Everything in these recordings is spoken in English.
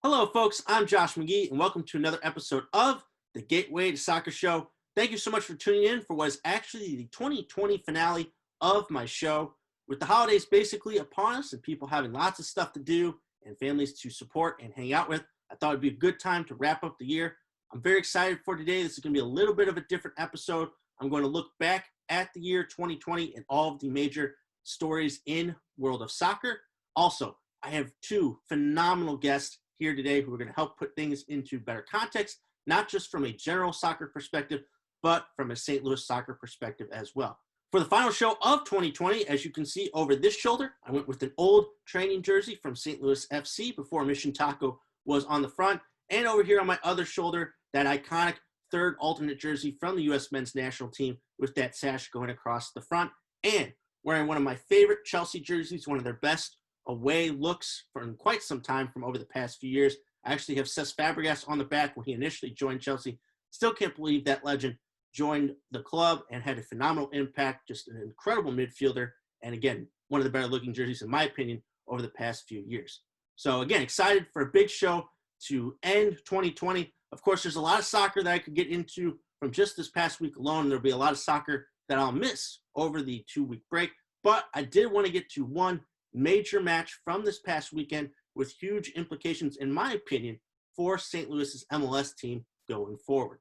Hello, folks. I'm Josh McGee, and welcome to another episode of the Gateway to Soccer Show. Thank you so much for tuning in for what is actually the 2020 finale of my show. With the holidays basically upon us and people having lots of stuff to do and families to support and hang out with, I thought it'd be a good time to wrap up the year. I'm very excited for today. This is going to be a little bit of a different episode. I'm going to look back at the year 2020 and all of the major stories in world of soccer. Also, I have two phenomenal guests here today who are going to help put things into better context, not just from a general soccer perspective, but from a St. Louis soccer perspective as well. For the final show of 2020, as you can see over this shoulder, I went with an old training jersey from St. Louis FC before Mission Taco was on the front. And over here on my other shoulder, that iconic third alternate jersey from the U.S. men's national team with that sash going across the front. And wearing one of my favorite Chelsea jerseys, one of their best away looks for quite some time from over the past few years. I actually have Cesc Fabregas on the back when he initially joined Chelsea. Still can't believe that legend joined the club and had a phenomenal impact, just an incredible midfielder. And again, one of the better looking jerseys, in my opinion, over the past few years. So again, excited for a big show to end 2020. Of course, there's a lot of soccer that I could get into from just this past week alone. There'll be a lot of soccer that I'll miss over the 2-week break. But I did want to get to one major match from this past weekend with huge implications, in my opinion, for St. Louis's MLS team going forward.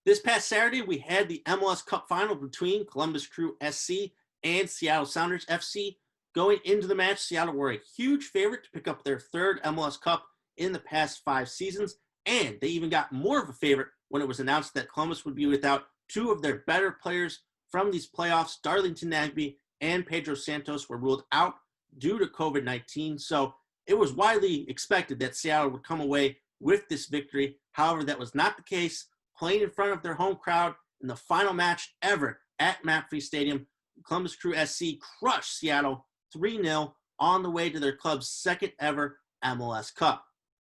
This past Saturday, we had the MLS Cup final between Columbus Crew SC and Seattle Sounders FC. Going into the match, Seattle were a huge favorite to pick up their third MLS Cup in the past 5 seasons, and they even got more of a favorite when it was announced that Columbus would be without 2 of their better players from these playoffs. Darlington Nagbe and Pedro Santos were ruled out due to COVID-19, so it was widely expected that Seattle would come away with this victory. However, that was not the case. Playing in front of their home crowd in the final match ever at MAPFRE Stadium, Columbus Crew SC crushed Seattle 3-0 on the way to their club's second ever MLS Cup.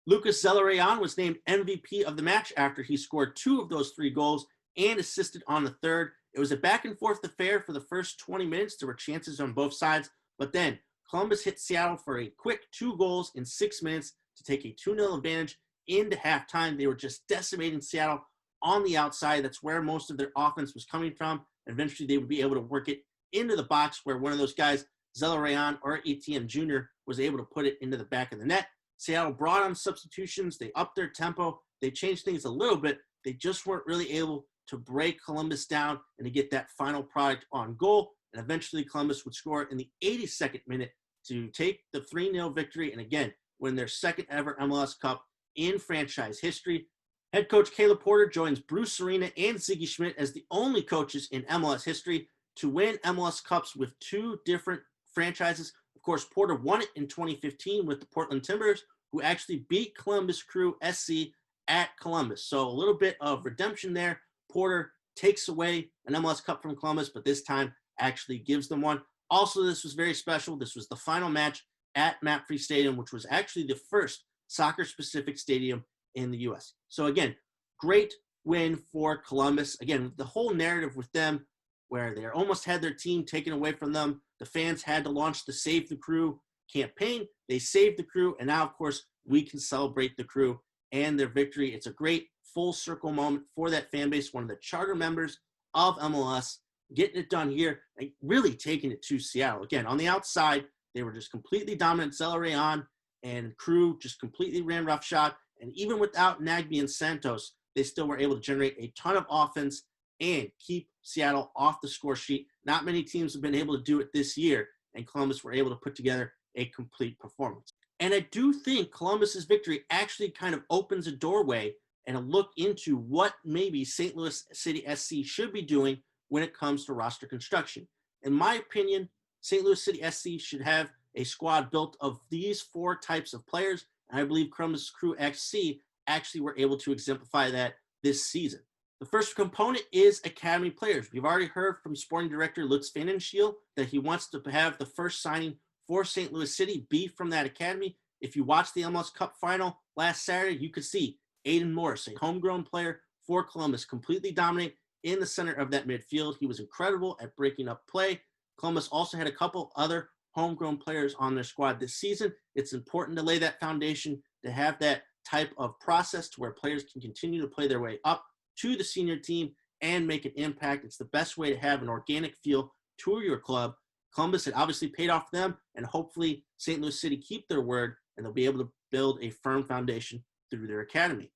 Lucas Zelarayan was named MVP of the match after he scored 2 of those 3 goals and assisted on the third. It was a back and forth affair for the first 20 minutes. There were chances on both sides, but then Columbus hit Seattle for a quick 2 goals in 6 minutes to take a 2-0 advantage into halftime. They were just decimating Seattle on the outside. That's where most of their offense was coming from. Eventually, they would be able to work it into the box where one of those guys, Zelarayan or ATM Jr., was able to put it into the back of the net. Seattle brought on substitutions. They upped their tempo. They changed things a little bit. They just weren't really able to break Columbus down and to get that final product on goal. And eventually, Columbus would score in the 82nd minute to take the 3-0 victory and again win their second ever MLS Cup in franchise history. Head coach Caleb Porter joins Bruce Arena and Ziggy Schmidt as the only coaches in MLS history to win MLS Cups with 2 different franchises. Of course, Porter won it in 2015 with the Portland Timbers, who actually beat Columbus Crew SC at Columbus. So a little bit of redemption there. Porter takes away an MLS Cup from Columbus, but this time actually gives them one. Also, this was very special. This was the final match at MAPFRE Stadium, which was actually the first soccer-specific stadium in the U.S. So again, great win for Columbus. Again, the whole narrative with them where they almost had their team taken away from them. The fans had to launch the Save the Crew campaign. They saved the Crew, and now, of course, we can celebrate the Crew and their victory. It's a great full circle moment for that fan base, one of the charter members of MLS, getting it done here and really taking it to Seattle. Again, on the outside, they were just completely dominant. Zelarayan and Crew just completely ran roughshod. And even without Nagbe and Santos, they still were able to generate a ton of offense and keep Seattle off the score sheet. Not many teams have been able to do it this year, and Columbus were able to put together a complete performance. And I do think Columbus's victory actually kind of opens a doorway and a look into what maybe St. Louis City SC should be doing when it comes to roster construction. In my opinion, St. Louis City SC should have a squad built of these 4 types of players, and I believe Columbus Crew FC actually were able to exemplify that this season. The first component is academy players. We've already heard from sporting director Lutz Pfannenstiel that he wants to have the first signing for St. Louis City be from that academy. If you watched the MLS Cup final last Saturday, you could see Aiden Morris, a homegrown player for Columbus, completely dominate in the center of that midfield. He was incredible at breaking up play. Columbus also had a couple other homegrown players on their squad this season. It's important to lay that foundation, to have that type of process to where players can continue to play their way up to the senior team and make an impact. It's the best way to have an organic feel to your club. Columbus had obviously paid off them, and hopefully St. Louis City keep their word, and they'll be able to build a firm foundation through their academy.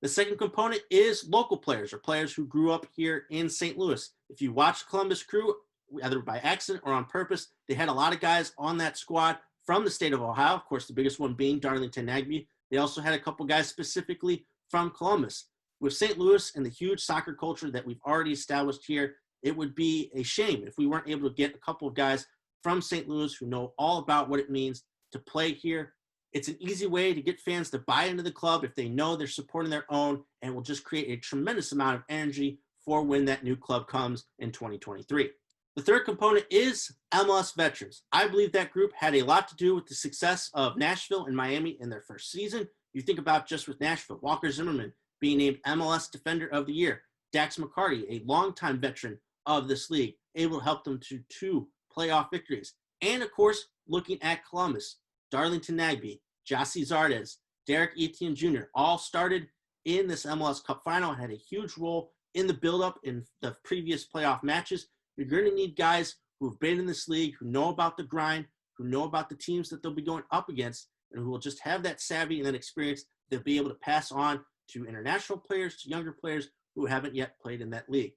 The second component is local players, or players who grew up here in St. Louis. If you watch Columbus Crew, either by accident or on purpose, they had a lot of guys on that squad from the state of Ohio, of course, the biggest one being Darlington Nagbe. They also had a couple guys specifically from Columbus. With St. Louis and the huge soccer culture that we've already established here, it would be a shame if we weren't able to get a couple of guys from St. Louis who know all about what it means to play here. It's an easy way to get fans to buy into the club if they know they're supporting their own, and will just create a tremendous amount of energy for when that new club comes in 2023. The third component is MLS veterans. I believe that group had a lot to do with the success of Nashville and Miami in their first season. You think about just with Nashville, Walker Zimmerman being named MLS Defender of the Year, Dax McCarty, a longtime veteran of this league, able to help them to 2 playoff victories. And of course, looking at Columbus, Darlington Nagbe, Jossie Zardes, Derek Etienne Jr. all started in this MLS Cup final and had a huge role in the buildup in the previous playoff matches. You're going to need guys who have been in this league, who know about the grind, who know about the teams that they'll be going up against, and who will just have that savvy and that experience they'll be able to pass on to international players, to younger players who haven't yet played in that league.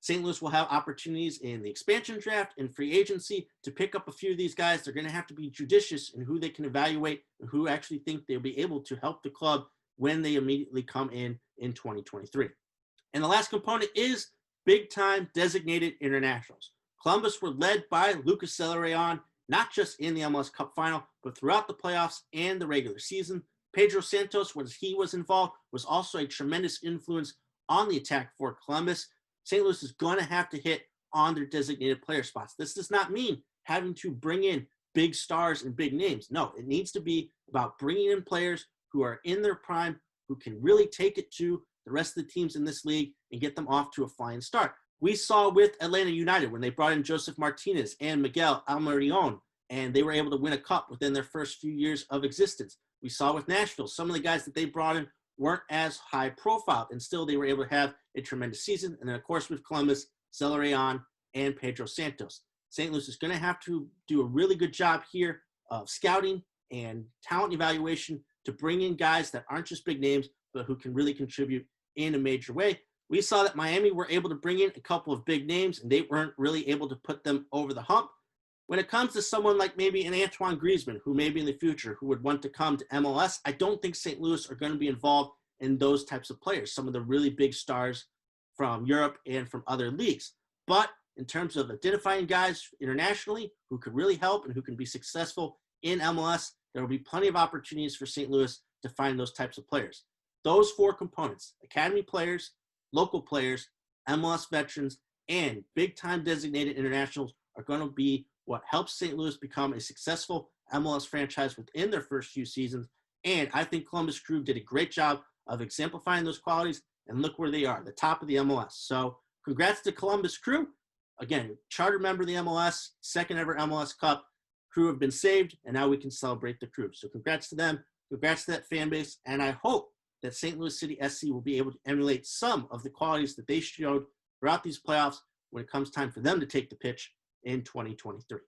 St. Louis will have opportunities in the expansion draft and free agency to pick up a few of these guys. They're going to have to be judicious in who they can evaluate and who actually think they'll be able to help the club when they immediately come in 2023. And the last component is big-time designated internationals. Columbus were led by Lucas Zelarayan, not just in the MLS Cup final, but throughout the playoffs and the regular season. Pedro Santos, when he was involved, was also a tremendous influence on the attack for Columbus. St. Louis is going to have to hit on their designated player spots. This does not mean having to bring in big stars and big names. No, it needs to be about bringing in players who are in their prime, who can really take it to the rest of the teams in this league and get them off to a flying start. We saw with Atlanta United when they brought in Joseph Martinez and Miguel Almarion, and they were able to win a cup within their first few years of existence. We saw with Nashville, some of the guys that they brought in weren't as high profile, and still they were able to have a tremendous season. And then, of course, with Columbus, Zelarayan and Pedro Santos. St. Louis is going to have to do a really good job here of scouting and talent evaluation to bring in guys that aren't just big names, but who can really contribute in a major way. We saw that Miami were able to bring in a couple of big names, and they weren't really able to put them over the hump. When it comes to someone like maybe an Antoine Griezmann, who maybe in the future who would want to come to MLS, I don't think St. Louis are going to be involved in those types of players, some of the really big stars from Europe and from other leagues. But in terms of identifying guys internationally who could really help and who can be successful in MLS, there will be plenty of opportunities for St. Louis to find those types of players. Those 4 components, academy players, local players, MLS veterans, and big-time designated internationals are going to be what helps St. Louis become a successful MLS franchise within their first few seasons. And I think Columbus Crew did a great job of exemplifying those qualities, and look where they are, the top of the MLS. So congrats to Columbus Crew. Again, charter member of the MLS, second ever MLS Cup. Crew have been saved, and now we can celebrate the Crew. So congrats to them, congrats to that fan base, and I hope that St. Louis City SC will be able to emulate some of the qualities that they showed throughout these playoffs when it comes time for them to take the pitch in 2023.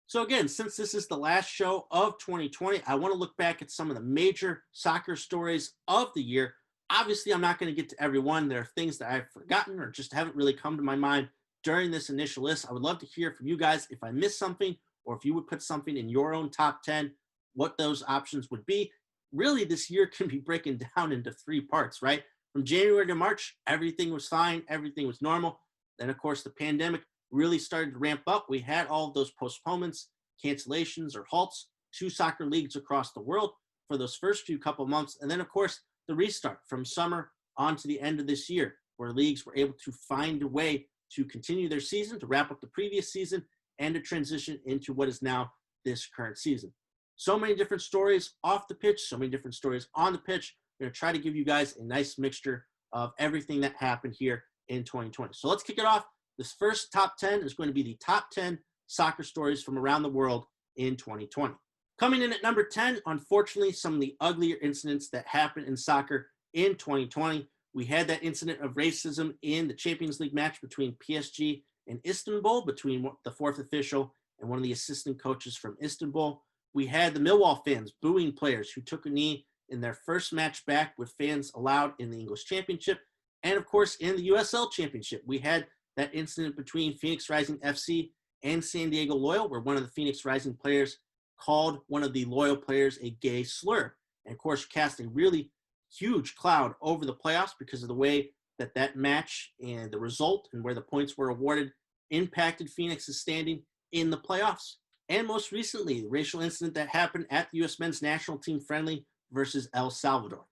So again, since this is the last show of 2020, I want to look back at some of the major soccer stories of the year. Obviously, I'm not going to get to every one. There are things that I've forgotten or just haven't really come to my mind during this initial list. I would love to hear from you guys if I missed something, or if you would put something in your own top 10, what those options would be. Really, this year can be breaking down into 3 parts, right? From January to March, everything was fine. Everything was normal. Then, of course, the pandemic really started to ramp up. We had all of those postponements, cancellations, or halts to soccer leagues across the world for those first few couple months. And then, of course, the restart from summer on to the end of this year, where leagues were able to find a way to continue their season, to wrap up the previous season, and to transition into what is now this current season. So many different stories off the pitch, so many different stories on the pitch. I'm going to try to give you guys a nice mixture of everything that happened here in 2020. So let's kick it off. This first top 10 is going to be the top 10 soccer stories from around the world in 2020. Coming in at number 10, unfortunately, some of the uglier incidents that happened in soccer in 2020. We had that incident of racism in the Champions League match between PSG and Istanbul, between the fourth official and one of the assistant coaches from Istanbul. We had the Millwall fans booing players who took a knee in their first match back with fans allowed in the English Championship. And of course, in the USL Championship, we had that incident between Phoenix Rising FC and San Diego Loyal, where one of the Phoenix Rising players called one of the Loyal players a gay slur. And of course, cast a really huge cloud over the playoffs because of the way that that match and the result and where the points were awarded impacted Phoenix's standing in the playoffs. And most recently, the racial incident that happened at the U.S. men's national team friendly versus El Salvador.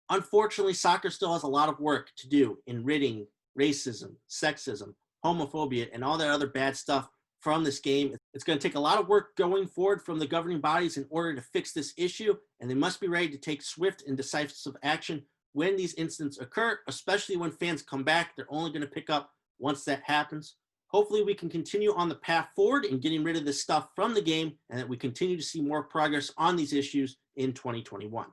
Unfortunately, soccer still has a lot of work to do in ridding racism, sexism, homophobia, and all that other bad stuff from this game. It's going to take a lot of work going forward from the governing bodies in order to fix this issue, and they must be ready to take swift and decisive action when these incidents occur, especially when fans come back. They're only going to pick up once that happens. Hopefully we can continue on the path forward in getting rid of this stuff from the game, and that we continue to see more progress on these issues in 2021.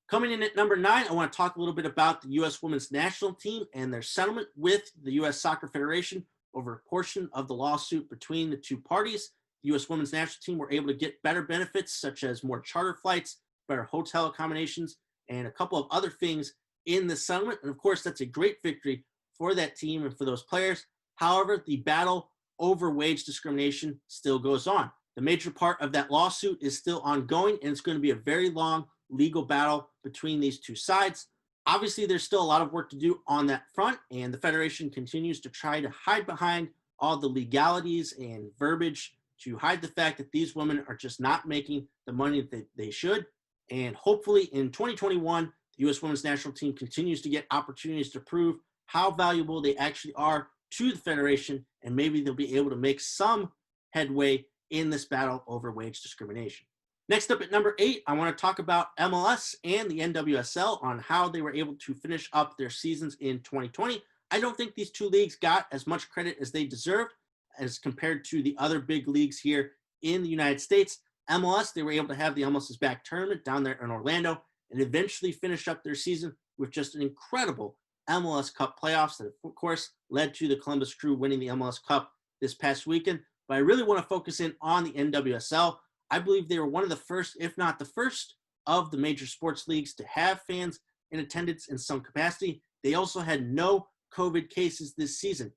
Coming in at number 9, I want to talk a little bit about the U.S. women's national team and their settlement with the U.S. Soccer Federation over a portion of the lawsuit between the two parties. The U.S. women's national team were able to get better benefits, such as more charter flights, better hotel accommodations, and a couple of other things in the settlement. And of course, that's a great victory for that team and for those players. However, the battle over wage discrimination still goes on. The major part of that lawsuit is still ongoing, and it's going to be a very long legal battle between these two sides. Obviously, there's still a lot of work to do on that front, and the Federation continues to try to hide behind all the legalities and verbiage to hide the fact that these women are just not making the money that they should. And hopefully in 2021, the U.S. women's national team continues to get opportunities to prove how valuable they actually are to the Federation, and maybe they'll be able to make some headway in this battle over wage discrimination. Next up at number 8, I want to talk about MLS and the NWSL on how they were able to finish up their seasons in 2020. I don't think these two leagues got as much credit as they deserved as compared to the other big leagues here in the United States. MLS, they were able to have the MLS is Back tournament down there in Orlando and eventually finish up their season with just an incredible MLS Cup playoffs that, of course, led to the Columbus Crew winning the MLS Cup this past weekend. But I really want to focus in on the NWSL. I believe they were one of the first, if not the first, of the major sports leagues to have fans in attendance in some capacity. They also had no COVID cases this season.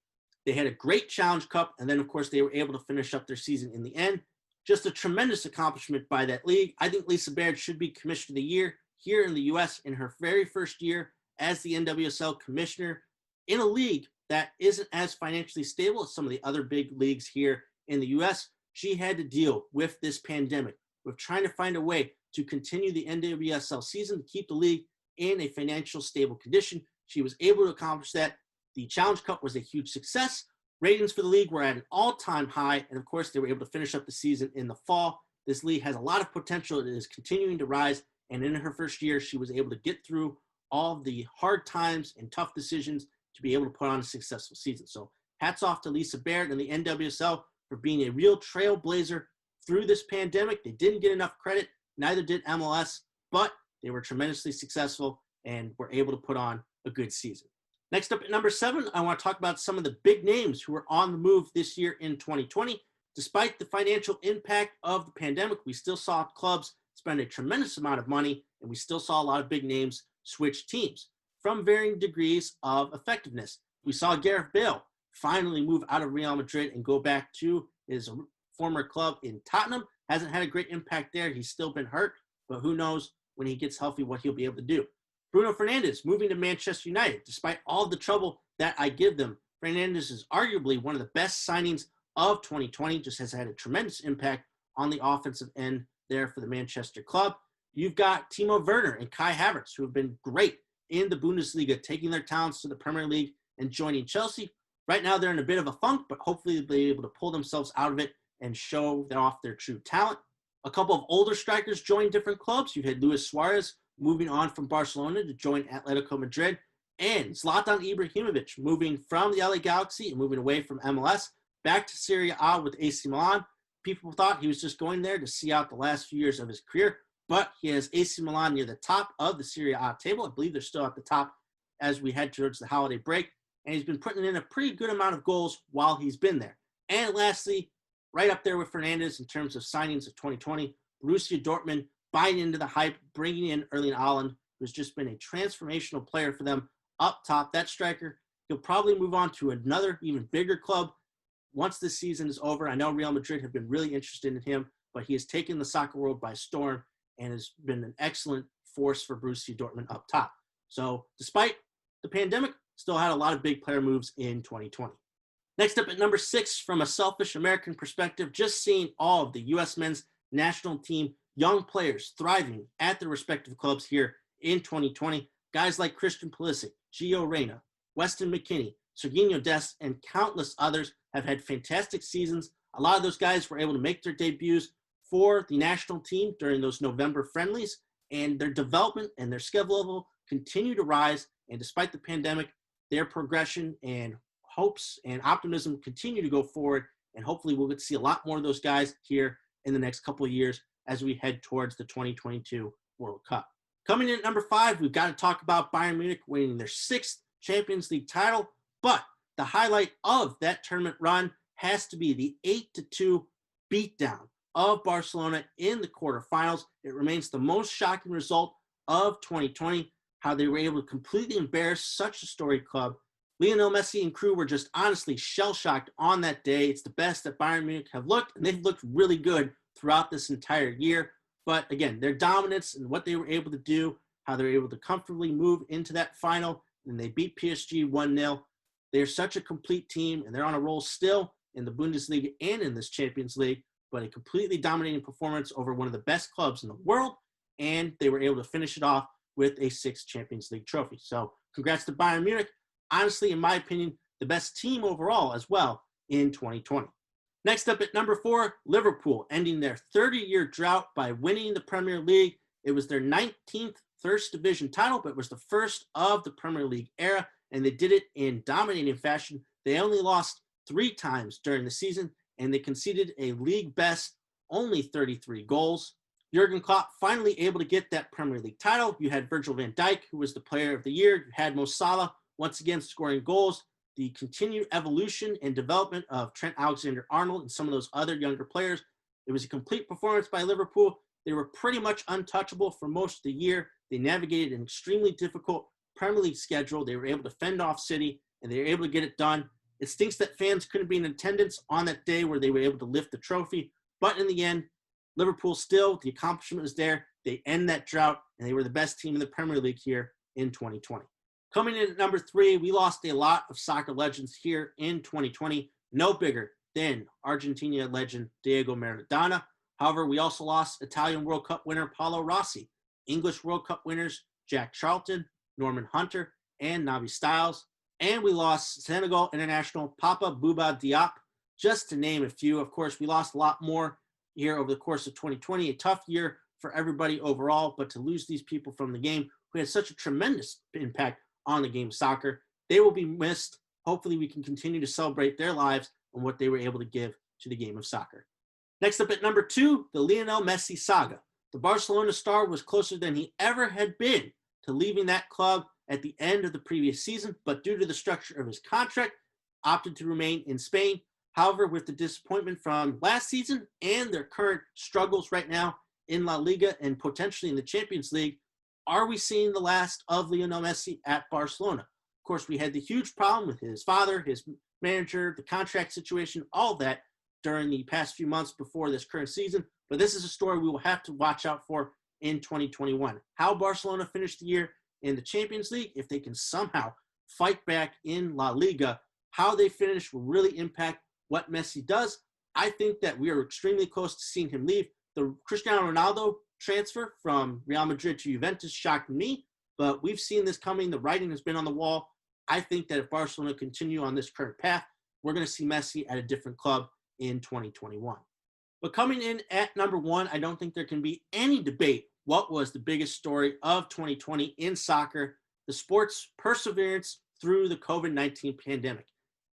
They had a great Challenge Cup, and then, of course, they were able to finish up their season in the end. Just a tremendous accomplishment by that league. I think Lisa Baird should be Commissioner of the Year here in the U.S. in her very first year as the NWSL commissioner in a league that isn't as financially stable as some of the other big leagues here in the U.S. She had to deal with this pandemic, with trying to find a way to continue the NWSL season to keep the league in a financial stable condition. She was able to accomplish that. The Challenge Cup was a huge success. Ratings for the league were at an all-time high, and of course, they were able to finish up the season in the fall. This league has a lot of potential. It is continuing to rise, and in her first year, she was able to get through all of the hard times and tough decisions to be able to put on a successful season. So hats off to Lisa Baird and the NWSL for being a real trailblazer through this pandemic. They didn't get enough credit, neither did MLS, but they were tremendously successful and were able to put on a good season. Next up at number 7, I want to talk about some of the big names who were on the move this year in 2020. Despite the financial impact of the pandemic, we still saw clubs spend a tremendous amount of money, and we still saw a lot of big names switch teams from varying degrees of effectiveness. We saw Gareth Bale finally move out of Real Madrid and go back to his former club in Tottenham. Hasn't had a great impact there. He's still been hurt, but who knows when he gets healthy what he'll be able to do. Bruno Fernandes moving to Manchester United. Despite all the trouble that I give them, Fernandes is arguably one of the best signings of 2020, just has had a tremendous impact on the offensive end there for the Manchester club. You've got Timo Werner and Kai Havertz, who have been great in the Bundesliga, taking their talents to the Premier League and joining Chelsea. Right now, they're in a bit of a funk, but hopefully they'll be able to pull themselves out of it and show off their true talent. A couple of older strikers joined different clubs. You've had Luis Suarez moving on from Barcelona to join Atletico Madrid, and Zlatan Ibrahimovic moving from the LA Galaxy and moving away from MLS back to Serie A with AC Milan. people thought he was just going there to see out the last few years of his career, but he has AC Milan near the top of the Serie A table. I believe they're still at the top as we head towards the holiday break, and he's been putting in a pretty good amount of goals while he's been there. And lastly, right up there with Fernandez in terms of signings of 2020, Borussia Dortmund buying into the hype, bringing in Erling Haaland, who's just been a transformational player for them up top. That striker, he'll probably move on to another even bigger club once this season is over. I know Real Madrid have been really interested in him, but he has taken the soccer world by storm and has been an excellent force for Borussia Dortmund up top. So despite the pandemic, still had a lot of big player moves in 2020. Next up at number 6, from a selfish American perspective, just seeing all of the U.S. men's national team young players thriving at their respective clubs here in 2020. Guys like Christian Pulisic, Gio Reyna, Weston McKennie, Serginho Dest, and countless others have had fantastic seasons. A lot of those guys were able to make their debuts for the national team during those November friendlies, and their development and their skill level continue to rise. And despite the pandemic, their progression and hopes and optimism continue to go forward, and hopefully we'll get to see a lot more of those guys here in the next couple of years as we head towards the 2022 World Cup. Coming in at number 5, we've got to talk about Bayern Munich winning their 6th Champions League title, but the highlight of that tournament run has to be the 8-2 beatdown of Barcelona in the quarterfinals. It remains the most shocking result of 2020, how they were able to completely embarrass such a storied club. Lionel Messi and crew were just honestly shell-shocked on that day. It's the best that Bayern Munich have looked, and they've looked really good throughout this entire year. But again, their dominance and what they were able to do, how they were able to comfortably move into that final, and they beat PSG 1-0. They're such a complete team, and they're on a roll still in the Bundesliga and in this Champions League, but a completely dominating performance over one of the best clubs in the world, and they were able to finish it off with a 6th Champions League trophy. So congrats to Bayern Munich. Honestly, in my opinion, the best team overall as well in 2020. Next up at number 4, Liverpool, ending their 30-year drought by winning the Premier League. It was their 19th First Division title, but it was the first of the Premier League era, and they did it in dominating fashion. They only lost 3 times during the season, and they conceded a league best only 33 goals. Jurgen Klopp finally able to get that Premier League title. You had Virgil van Dijk, who was the player of the year. You had Mo Salah, once again scoring goals. The continued evolution and development of Trent Alexander-Arnold and some of those other younger players. It was a complete performance by Liverpool. They were pretty much untouchable for most of the year. They navigated an extremely difficult Premier League schedule. They were able to fend off City, and they were able to get it done. It stinks that fans couldn't be in attendance on that day where they were able to lift the trophy. But in the end, Liverpool still, the accomplishment was there. They end that drought, and they were the best team in the Premier League here in 2020. Coming in at number 3, we lost a lot of soccer legends here in 2020. No bigger than Argentina legend Diego Maradona. However, we also lost Italian World Cup winner Paolo Rossi, English World Cup winners Jack Charlton, Norman Hunter, and Navi Styles. And we lost Senegal international Papa Bouba Diop, just to name a few. Of course, we lost a lot more here over the course of 2020. A tough year for everybody overall, but to lose these people from the game who had such a tremendous impact on the game of soccer, they will be missed. Hopefully we can continue to celebrate their lives and what they were able to give to the game of soccer. Next up at number 2, the Lionel Messi saga. The Barcelona star was closer than he ever had been to leaving that club at the end of the previous season, but due to the structure of his contract, opted to remain in Spain. However, with the disappointment from last season and their current struggles right now in La Liga and potentially in the Champions League, are we seeing the last of Lionel Messi at Barcelona? Of course, we had the huge problem with his father, his manager, the contract situation, all that during the past few months before this current season. But this is a story we will have to watch out for in 2021. How Barcelona finished the year in the Champions League, if they can somehow fight back in La Liga, how they finish will really impact what Messi does. I think that we are extremely close to seeing him leave. The Cristiano Ronaldo transfer from Real Madrid to Juventus shocked me, but we've seen this coming. The writing has been on the wall. I think that if Barcelona continue on this current path, we're going to see Messi at a different club in 2021. But coming in at number 1, I don't think there can be any debate what was the biggest story of 2020 in soccer, the sport's perseverance through the COVID-19 pandemic.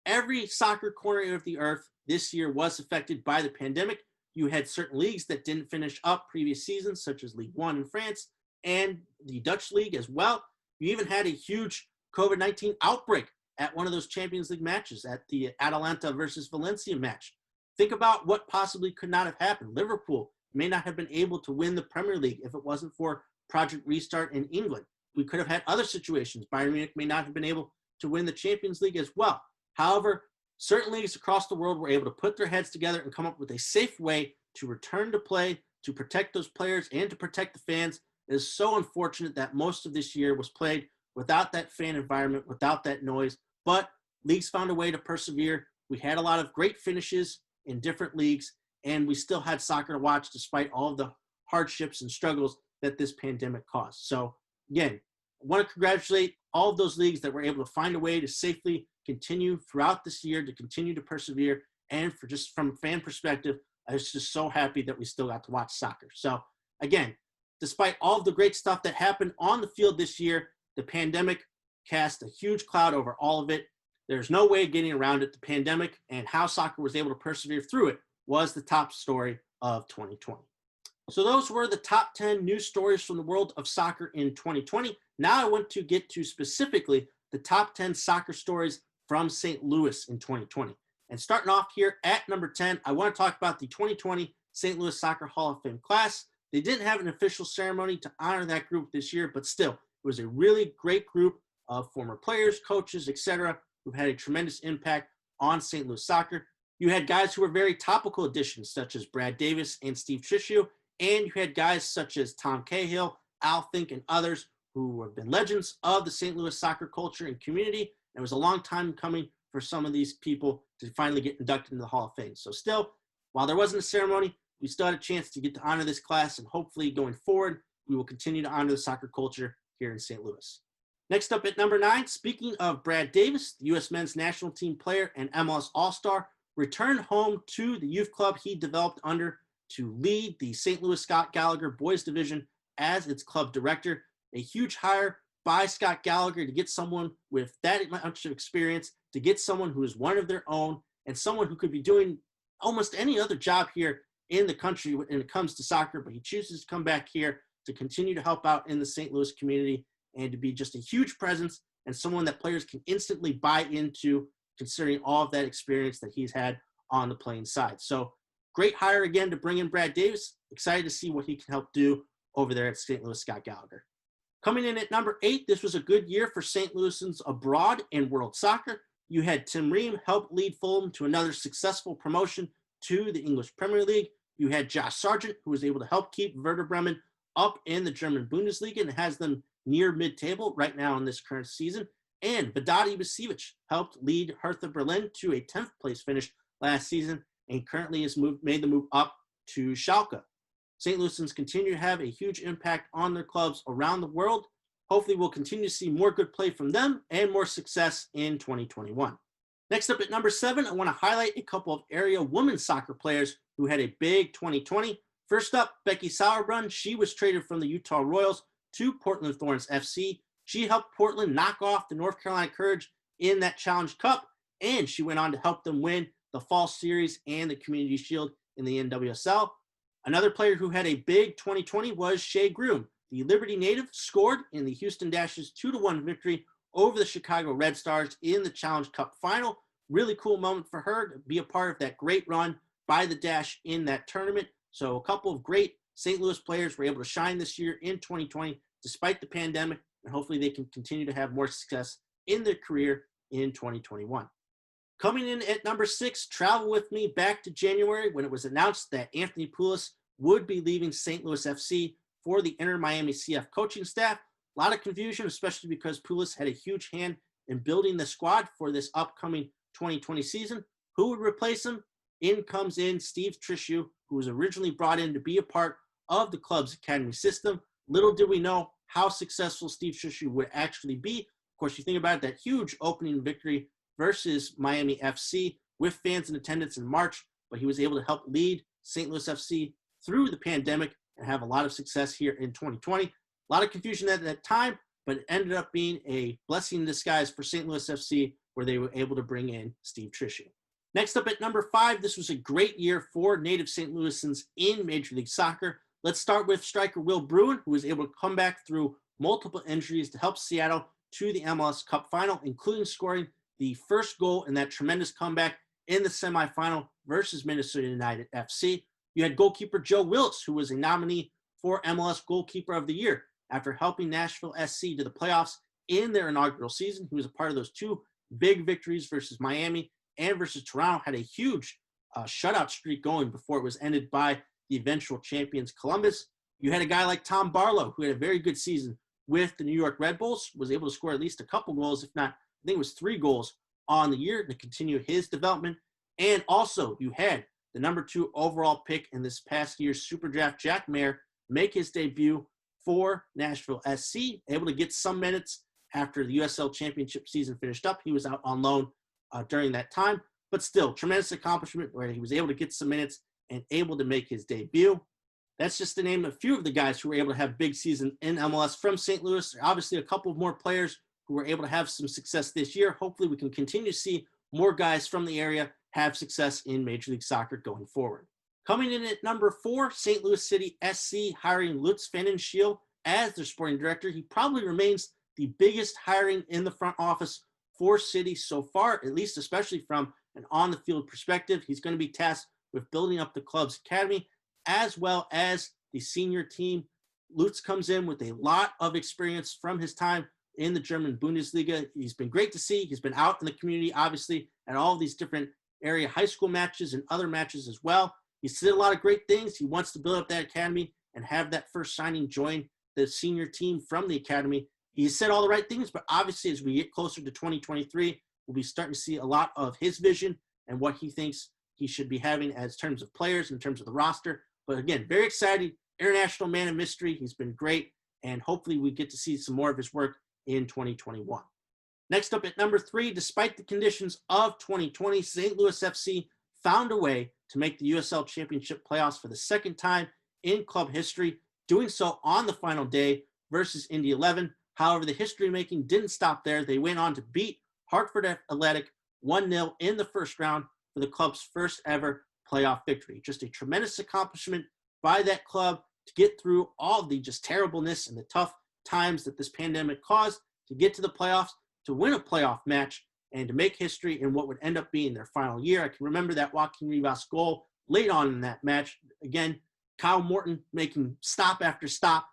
Every soccer corner of the earth this year was affected by the pandemic, You had certain leagues that didn't finish up previous seasons, such as League One in France and the Dutch League as well. You even had a huge COVID-19 outbreak at one of those Champions League matches, at the Atalanta versus Valencia match. Think about what possibly could not have happened. Liverpool may not have been able to win the Premier League if it wasn't for Project Restart in England. We could have had other situations. Bayern Munich may not have been able to win the Champions League as well. However, certain leagues across the world were able to put their heads together and come up with a safe way to return to play, to protect those players, and to protect the fans. It is so unfortunate that most of this year was played without that fan environment, without that noise, but leagues found a way to persevere. We had a lot of great finishes in different leagues, and we still had soccer to watch despite all of the hardships and struggles that this pandemic caused. So again, I want to congratulate all of those leagues that were able to find a way to safely continue throughout this year, to continue to persevere. And for just from a fan perspective, I was just so happy that we still got to watch soccer. So again, despite all of the great stuff that happened on the field this year, the pandemic cast a huge cloud over all of it. There's no way of getting around it. The pandemic and how soccer was able to persevere through it was the top story of 2020. So those were the top 10 news stories from the world of soccer in 2020. Now I want to get to specifically the top 10 soccer stories from St. Louis in 2020. And starting off here at number 10, I want to talk about the 2020 St. Louis Soccer Hall of Fame class. They didn't have an official ceremony to honor that group this year, but still, it was a really great group of former players, coaches, etc., who've had a tremendous impact on St. Louis soccer. You had guys who were very topical additions, such as Brad Davis and Steve Trishew, and you had guys such as Tom Cahill, Al Fink, and others who have been legends of the St. Louis soccer culture and community. And it was a long time coming for some of these people to finally get inducted into the Hall of Fame. So still, while there wasn't a ceremony, we still had a chance to get to honor this class, and hopefully going forward, we will continue to honor the soccer culture here in St. Louis. Next up at number 9, speaking of Brad Davis, the U.S. men's national team player and MLS All-Star, returned home to the youth club he developed under to lead the St. Louis Scott Gallagher boys division as its club director. A huge hire by Scott Gallagher to get someone with that much experience, to get someone who is one of their own, and someone who could be doing almost any other job here in the country when it comes to soccer, but he chooses to come back here to continue to help out in the St. Louis community and to be just a huge presence and someone that players can instantly buy into, considering all of that experience that he's had on the playing side. So great hire again to bring in Brad Davis. Excited to see what he can help do over there at St. Louis Scott Gallagher. Coming in at number 8, this was a good year for St. Louisans abroad in world soccer. You had Tim Ream help lead Fulham to another successful promotion to the English Premier League. You had Josh Sargent, who was able to help keep Werder Bremen up in the German Bundesliga and has them near mid-table right now in this current season. And Vedad Ibisevic helped lead Hertha Berlin to a 10th place finish last season and currently has made the move up to Schalke. St. Louisans continue to have a huge impact on their clubs around the world. Hopefully we'll continue to see more good play from them and more success in 2021. Next up at number 7, I want to highlight a couple of area women's soccer players who had a big 2020. First up, Becky Sauerbrunn. She was traded from the Utah Royals to Portland Thorns FC. She helped Portland knock off the North Carolina Courage in that Challenge Cup, and she went on to help them win the Fall Series and the Community Shield in the NWSL. Another player who had a big 2020 was Shea Groom. The Liberty native scored in the Houston Dash's 2-1 victory over the Chicago Red Stars in the Challenge Cup final. Really cool moment for her to be a part of that great run by the Dash in that tournament. So a couple of great St. Louis players were able to shine this year in 2020 despite the pandemic, and hopefully they can continue to have more success in their career in 2021. Coming in at number 6, travel with me back to January when it was announced that Anthony Poulos would be leaving St. Louis FC for the Inter Miami CF coaching staff. A lot of confusion, especially because Poulos had a huge hand in building the squad for this upcoming 2020 season. Who would replace him? In comes Steve Trishew, who was originally brought in to be a part of the club's academy system. Little did we know how successful Steve Trishew would actually be. Of course, you think about it, that huge opening victory versus Miami FC with fans in attendance in March, but he was able to help lead St. Louis FC through the pandemic and have a lot of success here in 2020. A lot of confusion at that time, but it ended up being a blessing in disguise for St. Louis FC where they were able to bring in Steve Trishew. Next up at number 5, this was a great year for native St. Louisans in Major League Soccer. Let's start with striker Will Bruin, who was able to come back through multiple injuries to help Seattle to the MLS Cup final, including scoring the first goal in that tremendous comeback in the semifinal versus Minnesota United FC. You had goalkeeper Joe Willis, who was a nominee for MLS Goalkeeper of the Year after helping Nashville SC to the playoffs in their inaugural season. He was a part of those two big victories versus Miami and versus Toronto, had a huge shutout streak going before it was ended by the eventual champions Columbus. You had a guy like Tom Barlow, who had a very good season with the New York Red Bulls, was able to score at least a couple goals, if not, I think it was 3 goals on the year to continue his development. And also, you had the number 2 overall pick in this past year's Super Draft, Jack Mayer, make his debut for Nashville SC, able to get some minutes after the USL Championship season finished up. He was out on loan during that time, but still, tremendous accomplishment where he was able to get some minutes and able to make his debut. That's just to name a few of the guys who were able to have big season in MLS from St. Louis. Obviously, a couple of more players who were able to have some success this year. Hopefully, we can continue to see more guys from the area have success in Major League Soccer going forward. Coming in at number 4, St. Louis City SC hiring Lutz Pfannenstiel as their sporting director. He probably remains the biggest hiring in the front office for City so far, at least especially from an on-the-field perspective. He's going to be tasked with building up the club's academy as well as the senior team. Lutz comes in with a lot of experience from his time in the German Bundesliga. He's been great to see. He's been out in the community, obviously, at all of these different area high school matches and other matches as well. He's did a lot of great things. He wants to build up that academy and have that first signing join the senior team from the academy. He said all the right things, but obviously as we get closer to 2023, we'll be starting to see a lot of his vision and what he thinks he should be having as terms of players, in terms of the roster. But again, very excited, international man of mystery. He's been great, and hopefully we get to see some more of his work in 2021. Next up at number 3, despite the conditions of 2020, St. Louis FC found a way to make the USL Championship playoffs for the second time in club history, doing so on the final day versus Indy 11. However, the history-making didn't stop there. They went on to beat Hartford Athletic 1-0 in the first round for the club's first ever playoff victory. Just a tremendous accomplishment by that club to get through all of the just terribleness and the tough times that this pandemic caused, to get to the playoffs, to win a playoff match, and to make history in what would end up being their final year. I can remember that Joaquin Rivas goal late on in that match. Again, Kyle Morton making stop after stop.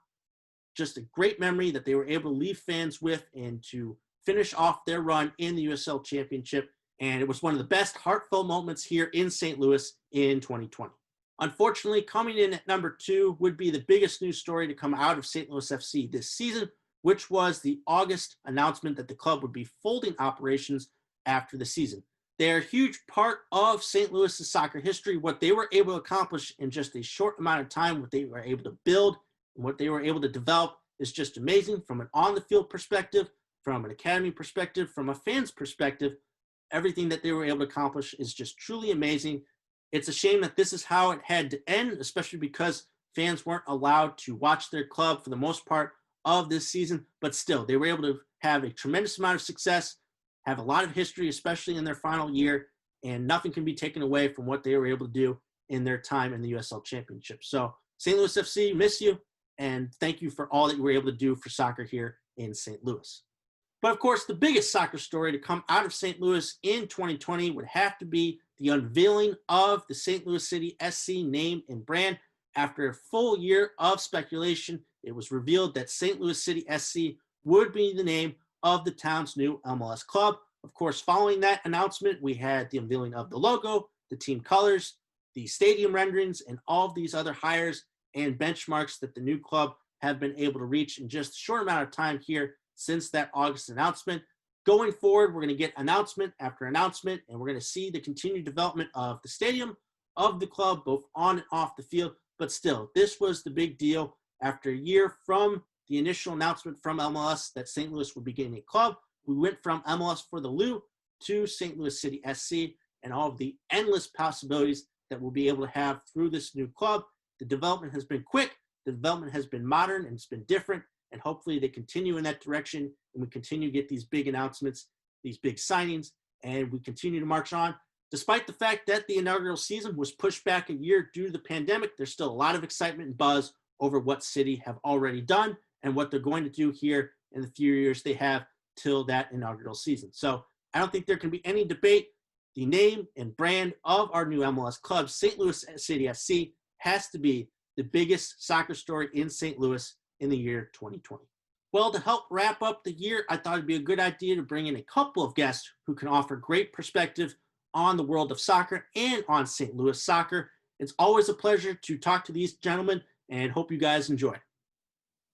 Just a great memory that they were able to leave fans with and to finish off their run in the USL Championship. And it was one of the best heartfelt moments here in St. Louis in 2020. Unfortunately, coming in at number 2 would be the biggest news story to come out of St. Louis FC this season, which was the August announcement that the club would be folding operations after the season. They're a huge part of St. Louis's soccer history. What they were able to accomplish in just a short amount of time, what they were able to build, and what they were able to develop is just amazing from an on-the-field perspective, from an academy perspective, from a fan's perspective. Everything that they were able to accomplish is just truly amazing. It's a shame that this is how it had to end, especially because fans weren't allowed to watch their club for the most part of this season, but still, they were able to have a tremendous amount of success, have a lot of history, especially in their final year, and nothing can be taken away from what they were able to do in their time in the USL Championship. So, St. Louis FC, miss you, and thank you for all that you were able to do for soccer here in St. Louis. But of course, the biggest soccer story to come out of St. Louis in 2020 would have to be the unveiling of the St. Louis City SC name and brand. After a full year of speculation, it was revealed that St. Louis City SC would be the name of the town's new MLS club. Of course, following that announcement, we had the unveiling of the logo, the team colors, the stadium renderings, and all of these other hires and benchmarks that the new club have been able to reach in just a short amount of time here since that August announcement. Going forward, we're going to get announcement after announcement, and we're going to see the continued development of the stadium, of the club, both on and off the field. But still, this was the big deal. After a year from the initial announcement from MLS that St. Louis would be getting a club, we went from MLS for the Lou to St. Louis City SC and all of the endless possibilities that we'll be able to have through this new club. The development has been quick, the development has been modern, and it's been different. And hopefully they continue in that direction, and we continue to get these big announcements, these big signings, and we continue to march on. Despite the fact that the inaugural season was pushed back a year due to the pandemic, there's still a lot of excitement and buzz over what City have already done and what they're going to do here in the few years they have till that inaugural season. So I don't think there can be any debate. The name and brand of our new MLS club, St. Louis City SC, has to be the biggest soccer story in St. Louis in the year 2020. Well, to help wrap up the year, I thought it'd be a good idea to bring in a couple of guests who can offer great perspective on the world of soccer and on St. Louis soccer. It's always a pleasure to talk to these gentlemen and hope you guys enjoy.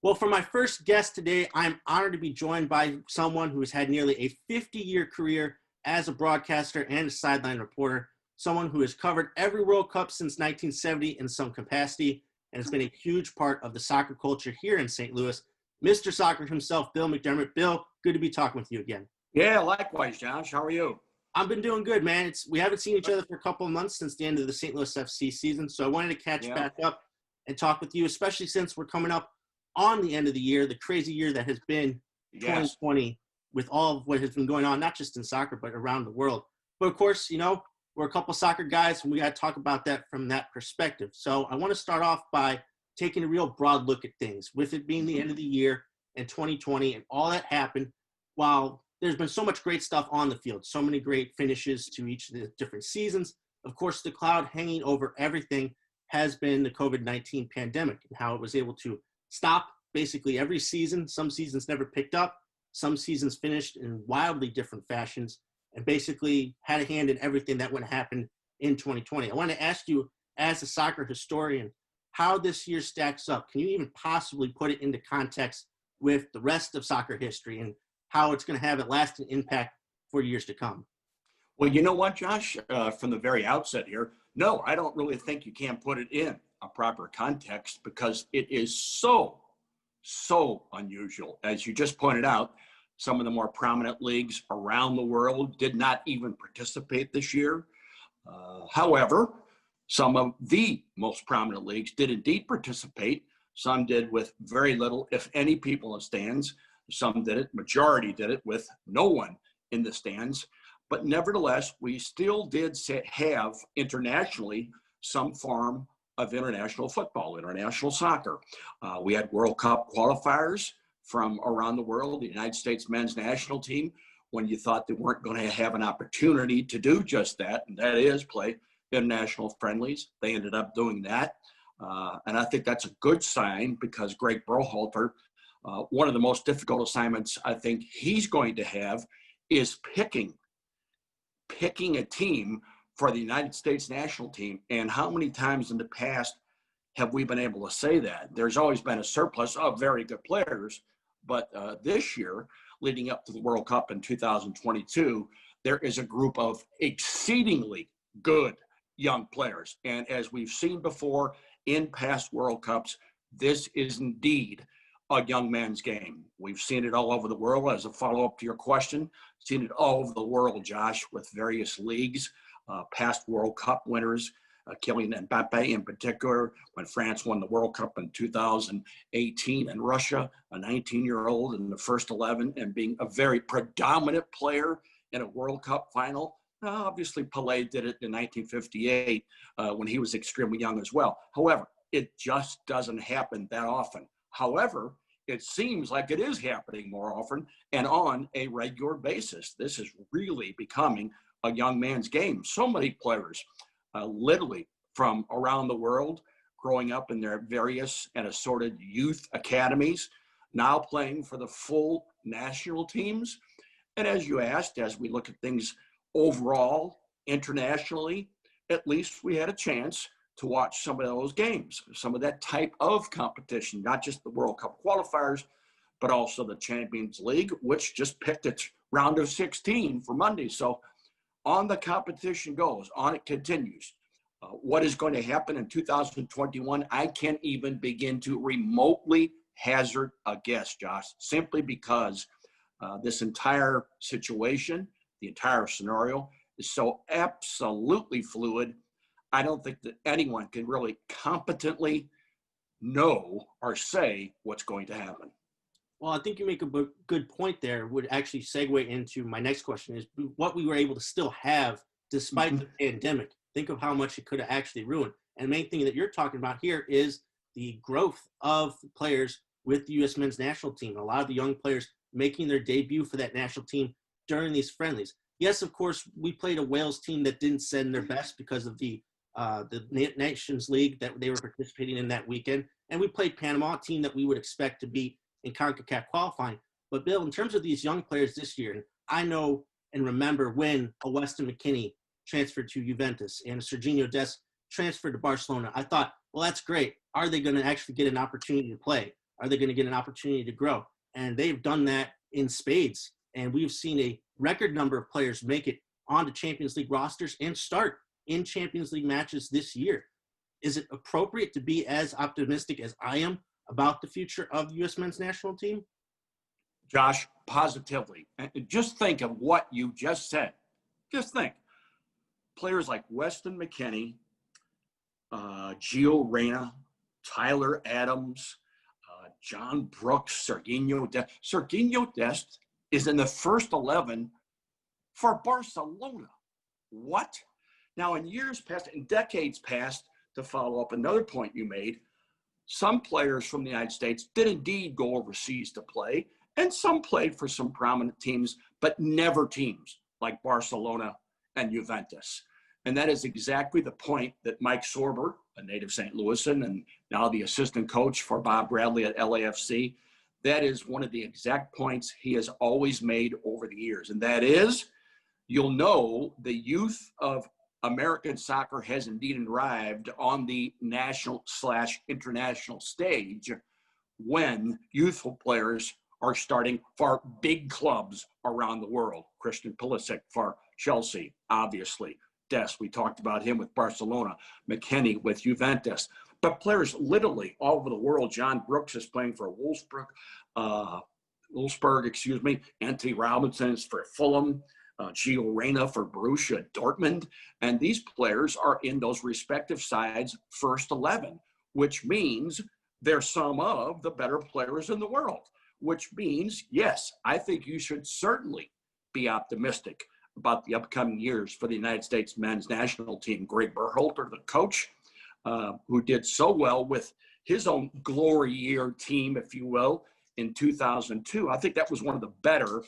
Well, for my first guest today, I'm honored to be joined by someone who has had nearly a 50-year career as a broadcaster and a sideline reporter, someone who has covered every World Cup since 1970 in some capacity and has been a huge part of the soccer culture here in St. Louis. Mr. Soccer himself, Bill McDermott. Bill, good to be talking with you again. Yeah, likewise, Josh. How are you? I've been doing good, man. We haven't seen each other for a couple of months since the end of the St. Louis FC season, so I wanted to catch back up and talk with you, especially since we're coming up on the end of the year, the crazy year that has been 2020 with all of what has been going on, not just in soccer, but around the world. But of course, you know, we're a couple soccer guys, and we got to talk about that from that perspective. So I want to start off by taking a real broad look at things, with it being the end of the year in 2020 and all that happened. While there's been so much great stuff on the field, so many great finishes to each of the different seasons, of course, the cloud hanging over everything has been the COVID-19 pandemic and how it was able to stop basically every season. Some seasons never picked up. Some seasons finished in wildly different fashions and basically had a hand in everything that would happen in 2020. I want to ask you, as a soccer historian, how this year stacks up. Can you even possibly put it into context with the rest of soccer history and how it's going to have a lasting impact for years to come? Well, you know what, Josh? From the very outset here, no, I don't really think you can put it in a proper context because it is so unusual. As you just pointed out, some of the more prominent leagues around the world did not even participate this year. However, some of the most prominent leagues did indeed participate. Some did with very little, if any, people in the stands. Some did it, majority did it with no one in the stands. But nevertheless, we still did have internationally some form of international football, international soccer. We had World Cup qualifiers from around the world, the United States men's national team, when you thought they weren't going to have an opportunity to do just that, and that is play international friendlies. They ended up doing that. And I think that's a good sign because Greg Berhalter, one of the most difficult assignments I think he's going to have is picking a team for the United States national team. And how many times in the past have we been able to say that? There's always been a surplus of very good players, but this year, leading up to the World Cup in 2022, there is a group of exceedingly good young players. And as we've seen before in past World Cups, this is indeed a young man's game. We've seen it all over the world. As a follow-up to your question, seen it all over the world, Josh, with various leagues, past World Cup winners, Kylian Mbappe in particular, when France won the World Cup in 2018, and Russia, a 19-year-old in the first 11 and being a very predominant player in a World Cup final. Obviously, Pelé did it in 1958 when he was extremely young as well. However, it just doesn't happen that often. However, it seems like it is happening more often and on a regular basis. This is really becoming a young man's game. So many players, literally from around the world, growing up in their various and assorted youth academies, now playing for the full national teams. And as you asked, as we look at things overall, internationally, at least we had a chance to watch some of those games, some of that type of competition, not just the World Cup qualifiers, but also the Champions League, which just picked its round of 16 for Monday. So on the competition goes, on it continues. What is going to happen in 2021, I can't even begin to remotely hazard a guess, Josh, simply because this entire situation, the entire scenario is so absolutely fluid. I don't think that anyone can really competently know or say what's going to happen. Well, I think you make a good point there. Would actually segue into my next question is what we were able to still have despite the pandemic. Think of how much it could have actually ruined. And the main thing that you're talking about here is the growth of players with the U.S. men's national team. A lot of the young players making their debut for that national team during these friendlies. Yes, of course, we played a Wales team that didn't send their best because of the Nations League that they were participating in that weekend. And we played Panama, a team that we would expect to beat in CONCACAF qualifying. But, Bill, in terms of these young players this year, I know and remember when a Weston McKennie transferred to Juventus and a Serginho Dest transferred to Barcelona. I thought, well, that's great. Are they going to actually get an opportunity to play? Are they going to get an opportunity to grow? And they've done that in spades. And we've seen a record number of players make it onto Champions League rosters and start in Champions League matches this year. Is it appropriate to be as optimistic as I am about the future of the U.S. men's national team? Josh, positively. And just think of what you just said. Just think. Players like Weston McKennie, Gio Reyna, Tyler Adams, John Brooks, Serginho Dest. Serginho Dest is in the first 11 for Barcelona. What? Now, in years past, in decades past, to follow up another point you made, some players from the United States did indeed go overseas to play, and some played for some prominent teams, but never teams like Barcelona and Juventus. And that is exactly the point that Mike Sorber, a native St. Louisan and now the assistant coach for Bob Bradley at LAFC, that is one of the exact points he has always made over the years. And that is, you'll know the youth of American soccer has indeed arrived on the national/international stage when youthful players are starting for big clubs around the world. Christian Pulisic for Chelsea, obviously. Dest, we talked about him with Barcelona. McKennie with Juventus. But players literally all over the world. John Brooks is playing for Wolfsburg. Anthony Robinson is for Fulham. Gio Reyna for Borussia Dortmund. And these players are in those respective sides' first 11, which means they're some of the better players in the world, which means, yes, I think you should certainly be optimistic about the upcoming years for the United States men's national team. Greg Berhalter, the coach, who did so well with his own glory year team, if you will, in 2002. I think that was one of the better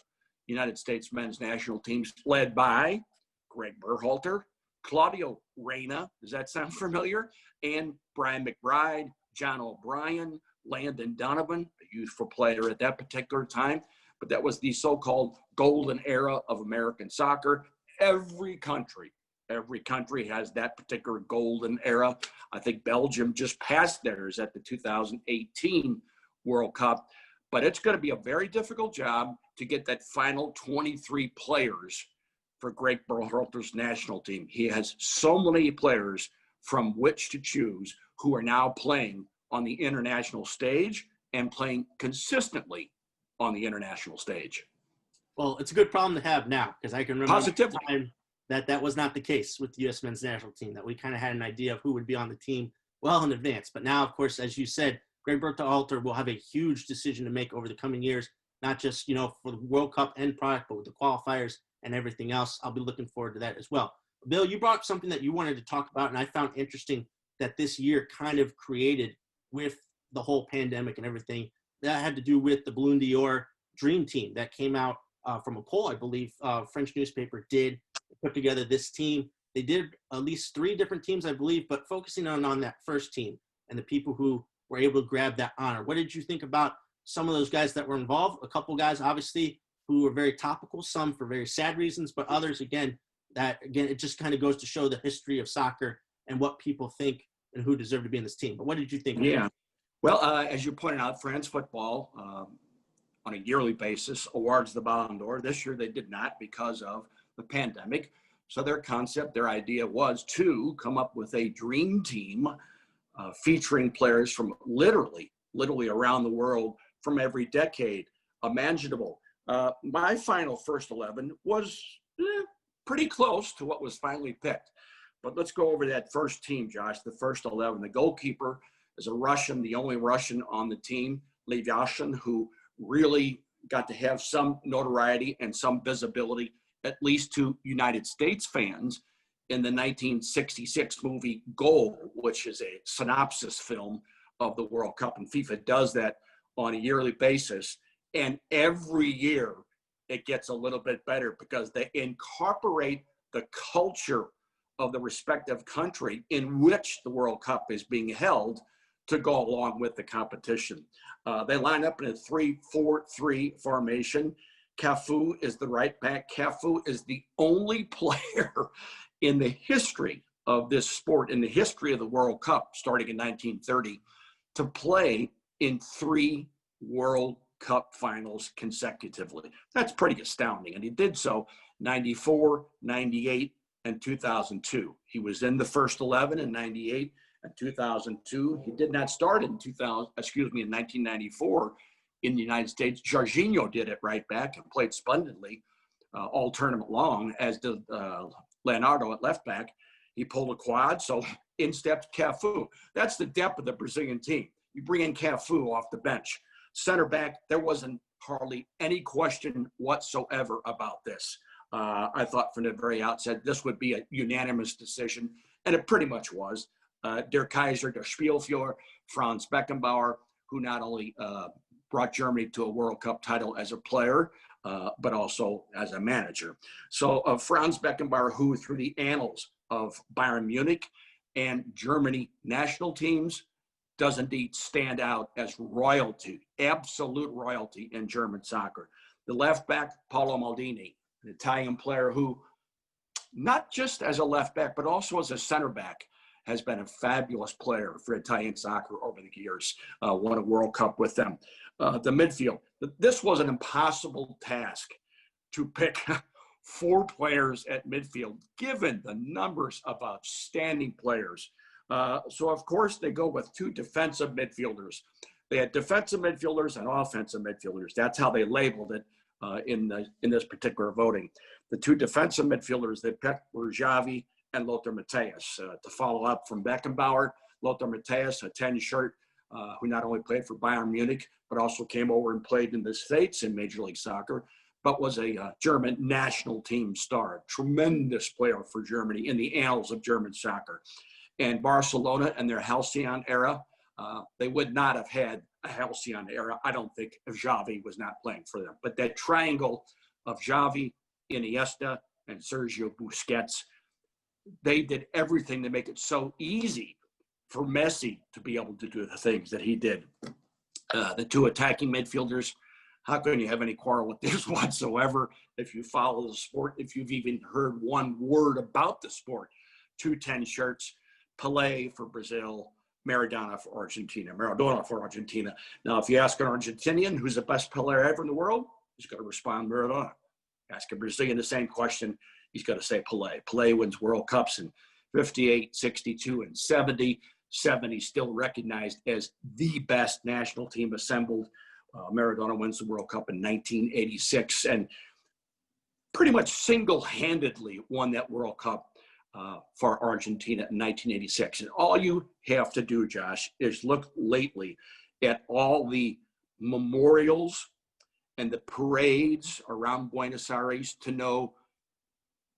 United States men's national teams, led by Greg Berhalter, Claudio Reyna, does that sound familiar? And Brian McBride, John O'Brien, Landon Donovan, a youthful player at that particular time. But that was the so-called golden era of American soccer. Every country has that particular golden era. I think Belgium just passed theirs at the 2018 World Cup. But it's going to be a very difficult job to get that final 23 players for Greg Berhalter's national team. He has so many players from which to choose who are now playing on the international stage and playing consistently on the international stage. Well, it's a good problem to have now, because I can remember Positively. the time that was not the case with the U.S. men's national team, that we kind of had an idea of who would be on the team well in advance. But now, of course, as you said, Greg Berhalter will have a huge decision to make over the coming years, not just, for the World Cup end product, but with the qualifiers and everything else. I'll be looking forward to that as well. Bill, you brought up something that you wanted to talk about, and I found interesting that this year kind of created with the whole pandemic and everything. That had to do with the Ballon d'Or Dream Team that came out from a poll, I believe, French newspaper did put together this team. They did at least 3 different teams, I believe, but focusing on that first team and the people who were able to grab that honor. What did you think about some of those guys that were involved? A couple guys, obviously, who were very topical, some for very sad reasons, but others, again, it just kind of goes to show the history of soccer and what people think and who deserve to be in this team. But what did you think? Yeah. Well, as you pointed out, France football on a yearly basis awards the Ballon d'Or. This year they did not because of the pandemic. So their idea was to come up with a dream team featuring players from literally around the world from every decade imaginable. My final first 11 was pretty close to what was finally picked. But let's go over that first team, Josh, the first 11. The goalkeeper is a Russian, the only Russian on the team, Lev Yashin, who really got to have some notoriety and some visibility, at least to United States fans, in the 1966 movie Goal, which is a synopsis film of the World Cup. And FIFA does that on a yearly basis. And every year it gets a little bit better because they incorporate the culture of the respective country in which the World Cup is being held to go along with the competition. They line up in a 3-4-3 formation. Cafu is the right back. Cafu is the only player in the history of this sport, in the history of the World Cup, starting in 1930, to play in 3 World Cup finals consecutively. That's pretty astounding. And he did so 94, 98, and 2002. He was in the first 11 in 98 and 2002. He did not start in 1994 in the United States. Jorginho did it right back and played splendidly all tournament long, as did Leonardo at left back. He pulled a quad, so in stepped Cafu. That's the depth of the Brazilian team. You bring in Cafu off the bench. Center back, there wasn't hardly any question whatsoever about this. I thought from the very outset this would be a unanimous decision, and it pretty much was. Der Kaiser, der Spielführer, Franz Beckenbauer, who not only brought Germany to a World Cup title as a player, but also as a manager. So Franz Beckenbauer, who through the annals of Bayern Munich and Germany national teams does indeed stand out as royalty, absolute royalty in German soccer. The left back, Paolo Maldini, an Italian player who, not just as a left back, but also as a center back, has been a fabulous player for Italian soccer over the years, won a World Cup with them. The midfield, this was an impossible task to pick 4 players at midfield, given the numbers of outstanding players. So, of course, they go with 2 defensive midfielders. They had defensive midfielders and offensive midfielders. That's how they labeled it in this particular voting. The 2 defensive midfielders they picked were Xavi and Lothar Matthäus. To follow up from Beckenbauer, Lothar Matthäus, a 10 shirt, who not only played for Bayern Munich, but also came over and played in the States in Major League Soccer, but was a German national team star, tremendous player for Germany in the annals of German soccer. And Barcelona and their Halcyon era, they would not have had a Halcyon era, I don't think, if Xavi was not playing for them. But that triangle of Xavi, Iniesta, and Sergio Busquets, they did everything to make it so easy for Messi to be able to do the things that he did. The 2 attacking midfielders, how can you have any quarrel with this whatsoever if you follow the sport, if you've even heard one word about the sport? 2 10 shirts, Pelé for Brazil, Maradona for Argentina. Now, if you ask an Argentinian who's the best player ever in the world, he's going to respond Maradona. Ask a Brazilian the same question, he's going to say Pelé. Pelé wins World Cups in 58, 62, and 70. 70 still recognized as the best national team assembled. Maradona wins the World Cup in 1986 and pretty much single-handedly won that World Cup for Argentina in 1986. And all you have to do, Josh, is look lately at all the memorials and the parades around Buenos Aires to know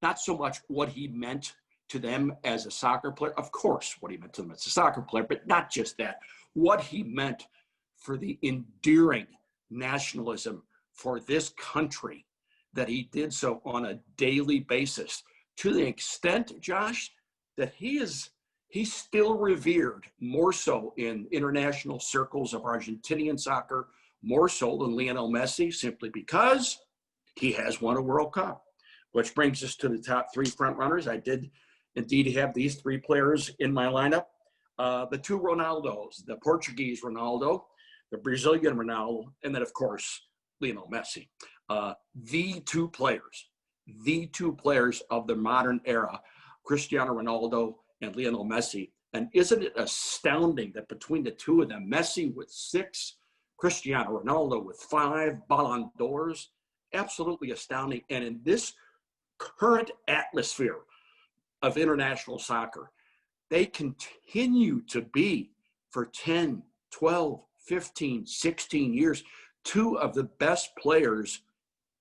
not so much what he meant to them as a soccer player, of course, what he meant to them as a soccer player, but not just that, what he meant for the endearing nationalism for this country, that he did so on a daily basis, to the extent, Josh, that he's still revered more so in international circles of Argentinian soccer, more so than Lionel Messi, simply because he has won a World Cup. Which brings us to the top 3 front runners. I did indeed have these 3 players in my lineup. The 2 Ronaldos, the Portuguese Ronaldo, the Brazilian Ronaldo, and then, of course, Lionel Messi. The two players of the modern era, Cristiano Ronaldo and Lionel Messi. And isn't it astounding that between the 2 of them, Messi with 6, Cristiano Ronaldo with 5 Ballon d'Ors, absolutely astounding. And in this current atmosphere of international soccer, they continue to be, for 10, 12, 15, 16 years, 2 of the best players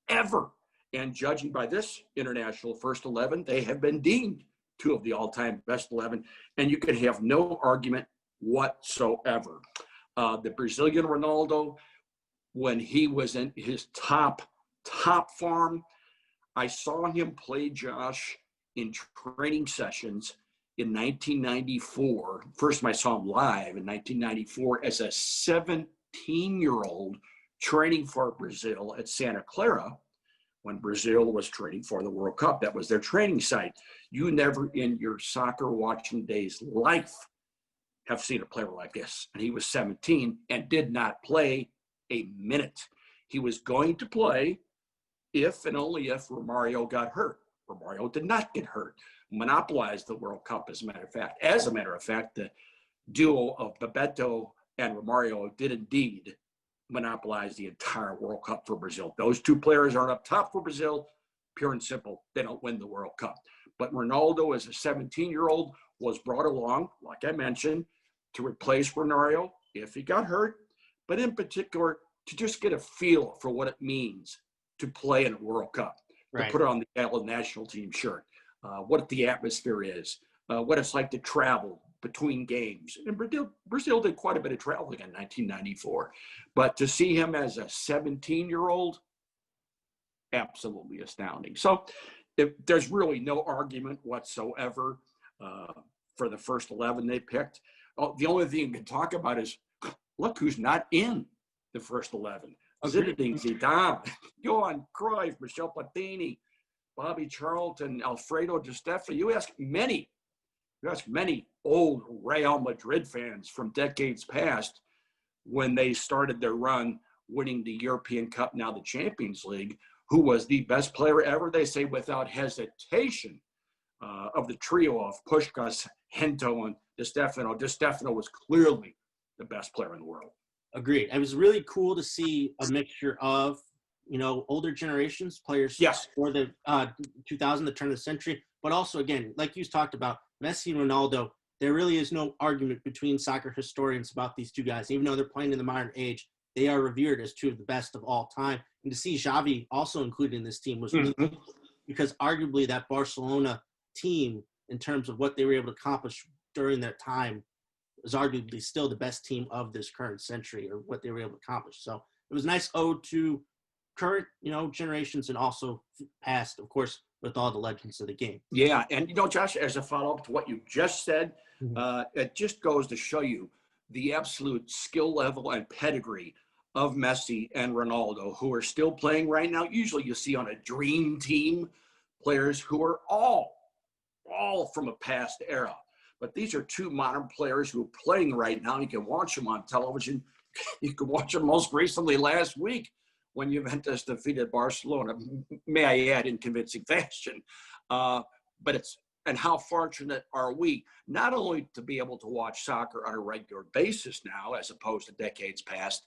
ever. And judging by this international first 11, they have been deemed two of the all-time best 11, and you could have no argument whatsoever. The Brazilian Ronaldo, when he was in his top form, I saw him play, Josh, in training sessions in 1994. First time I saw him live in 1994 as a 17-year-old training for Brazil at Santa Clara when Brazil was training for the World Cup. That was their training site. You never in your soccer watching days life have seen a player like this. And he was 17 and did not play a minute. He was going to play if and only if Romario got hurt. Romario did not get hurt. Monopolized the World Cup, as a matter of fact. As a matter of fact, the duo of Bebeto and Romario did indeed monopolize the entire World Cup for Brazil. Those two players aren't up top for Brazil. Pure and simple, they don't win the World Cup. But Ronaldo, as a 17-year-old, was brought along, like I mentioned, to replace Romario if he got hurt, but in particular, to just get a feel for what it means to play in a World Cup, to put it on the Gatland national team shirt, what the atmosphere is, what it's like to travel between games. And Brazil did quite a bit of traveling in 1994. But to see him as a 17-year-old, absolutely astounding. So there's really no argument whatsoever for the first 11 they picked. The only thing you can talk about is, look who's not in the first 11. Zinedine Zidane, Johan Cruyff, Michel Platini, Bobby Charlton, Alfredo Di Stefano. You ask many old Real Madrid fans from decades past when they started their run winning the European Cup, now the Champions League, who was the best player ever. They say without hesitation of the trio of Puskás, Hento, and Di Stefano. Di Stefano was clearly the best player in the world. Agreed. It was really cool to see a mixture of, older generations, players for the 2000, the turn of the century, but also, again, like you talked about, Messi and Ronaldo, there really is no argument between soccer historians about these two guys. Even though they're playing in the modern age, they are revered as two of the best of all time. And to see Xavi also included in this team was really cool, because arguably that Barcelona team, in terms of what they were able to accomplish during their time, was arguably still the best team of this current century, or what they were able to accomplish. So it was a nice ode to current, generations, and also past, of course, with all the legends of the game. Yeah, and Josh, as a follow-up to what you just said, it just goes to show you the absolute skill level and pedigree of Messi and Ronaldo, who are still playing right now. Usually you see on a dream team players who are all from a past era. But these are two modern players who are playing right now. You can watch them on television. You can watch them most recently last week when Juventus defeated Barcelona, may I add, in convincing fashion. And how fortunate are we, not only to be able to watch soccer on a regular basis now, as opposed to decades past,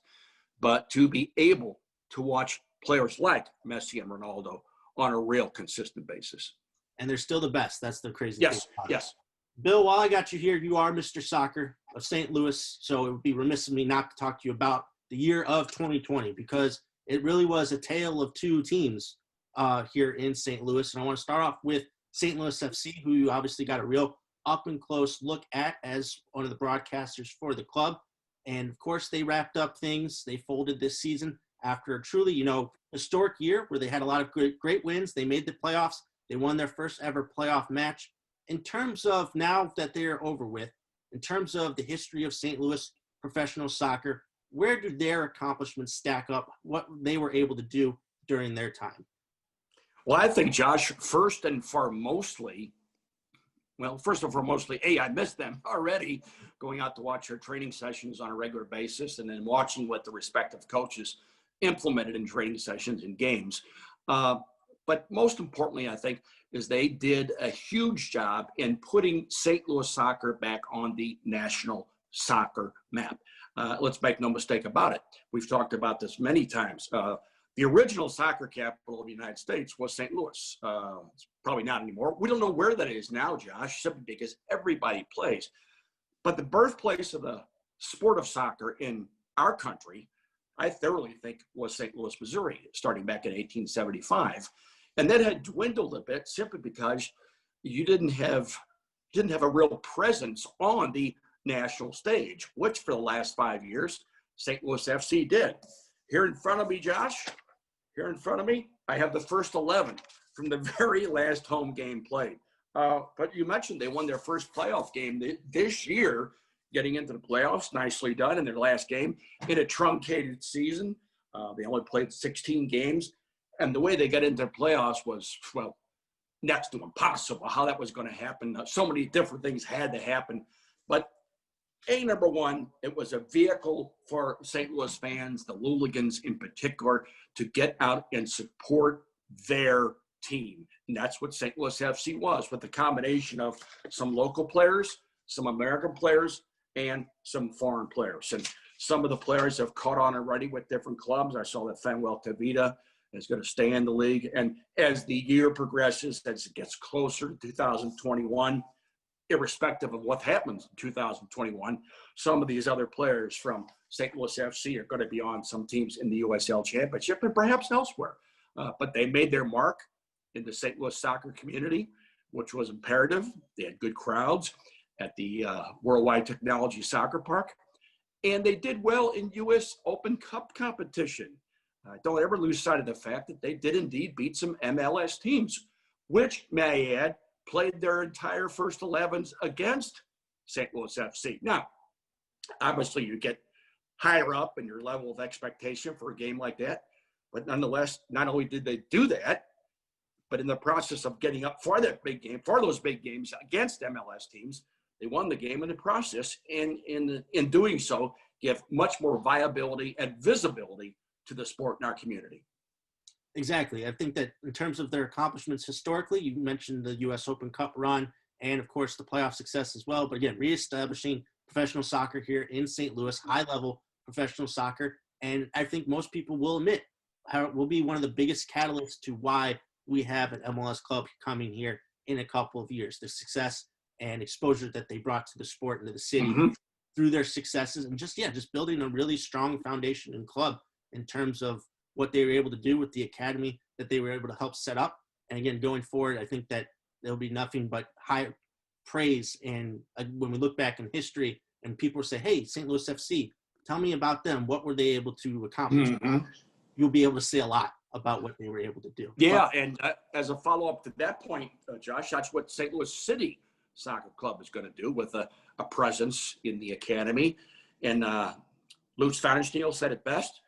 but to be able to watch players like Messi and Ronaldo on a real consistent basis. And they're still the best. That's the crazy thing. Yes. Bill, while I got you here, you are Mr. Soccer of St. Louis, so it would be remiss of me not to talk to you about the year of 2020, because it really was a tale of two teams here in St. Louis. And I want to start off with St. Louis FC, who you obviously got a real up-and-close look at as one of the broadcasters for the club. And, of course, they wrapped up things. They folded this season after a truly, historic year where they had a lot of great wins. They made the playoffs. They won their first ever playoff match. In terms of now that they're over with, in terms of the history of St. Louis professional soccer, where do their accomplishments stack up, what they were able to do during their time? Well, I think, Josh, first and foremostly, I missed them already, going out to watch their training sessions on a regular basis and then watching what the respective coaches implemented in training sessions and games. But most importantly, I think, is they did a huge job in putting St. Louis soccer back on the national soccer map. Let's make no mistake about it. We've talked about this many times. The original soccer capital of the United States was St. Louis. It's probably not anymore. We don't know where that is now, Josh, simply because everybody plays. But the birthplace of the sport of soccer in our country, I thoroughly think, was St. Louis, Missouri, starting back in 1875. And that had dwindled a bit simply because you didn't have a real presence on the national stage, which for the last 5 years, St. Louis FC did. Here in front of me, Josh, I have the first 11 from the very last home game played. But you mentioned they won their first playoff game this year, getting into the playoffs. Nicely done in their last game in a truncated season. They only played 16 games. And the way they got into the playoffs was, well, next to impossible how that was going to happen. So many different things had to happen. But number one, it was a vehicle for St. Louis fans, the Luligans in particular, to get out and support their team. And that's what St. Louis FC was, with the combination of some local players, some American players, and some foreign players. And some of the players have caught on already with different clubs. I saw that Fanuel Tavita is going to stay in the league. And as the year progresses, as it gets closer to 2021, irrespective of what happens in 2021, some of these other players from St. Louis FC are going to be on some teams in the USL Championship and perhaps elsewhere. But they made their mark in the St. Louis soccer community, which was imperative. They had good crowds at the Worldwide Technology Soccer Park. And they did well in U.S. Open Cup competition. Don't ever lose sight of the fact that they did indeed beat some MLS teams, which, may I add, played their entire first 11s against St. Louis FC. Now, obviously, you get higher up in your level of expectation for a game like that. But nonetheless, not only did they do that, but in the process of getting up for that big game, for those big games against MLS teams, they won the game in the process. And in doing so, give much more viability and visibility to the sport in our community. Exactly. I think that in terms of their accomplishments historically, you mentioned the U.S. Open Cup run and, of course, the playoff success as well. But again, reestablishing professional soccer here in St. Louis, high-level professional soccer. And I think most people will admit how it will be one of the biggest catalysts to why we have an MLS club coming here in a couple of years. The success and exposure that they brought to the sport and to the city through their successes, and just building a really strong foundation and club in terms of what they were able to do with the academy that they were able to help set up. And again, going forward, I think that there'll be nothing but high praise. And when we look back in history and people say, hey, St. Louis FC, tell me about them. What were they able to accomplish? You'll be able to say a lot about what they were able to do. Yeah, and as a follow-up to that point, Josh, that's what St. Louis City Soccer Club is going to do with a presence in the academy. And Lutz Pfannenstiel said it best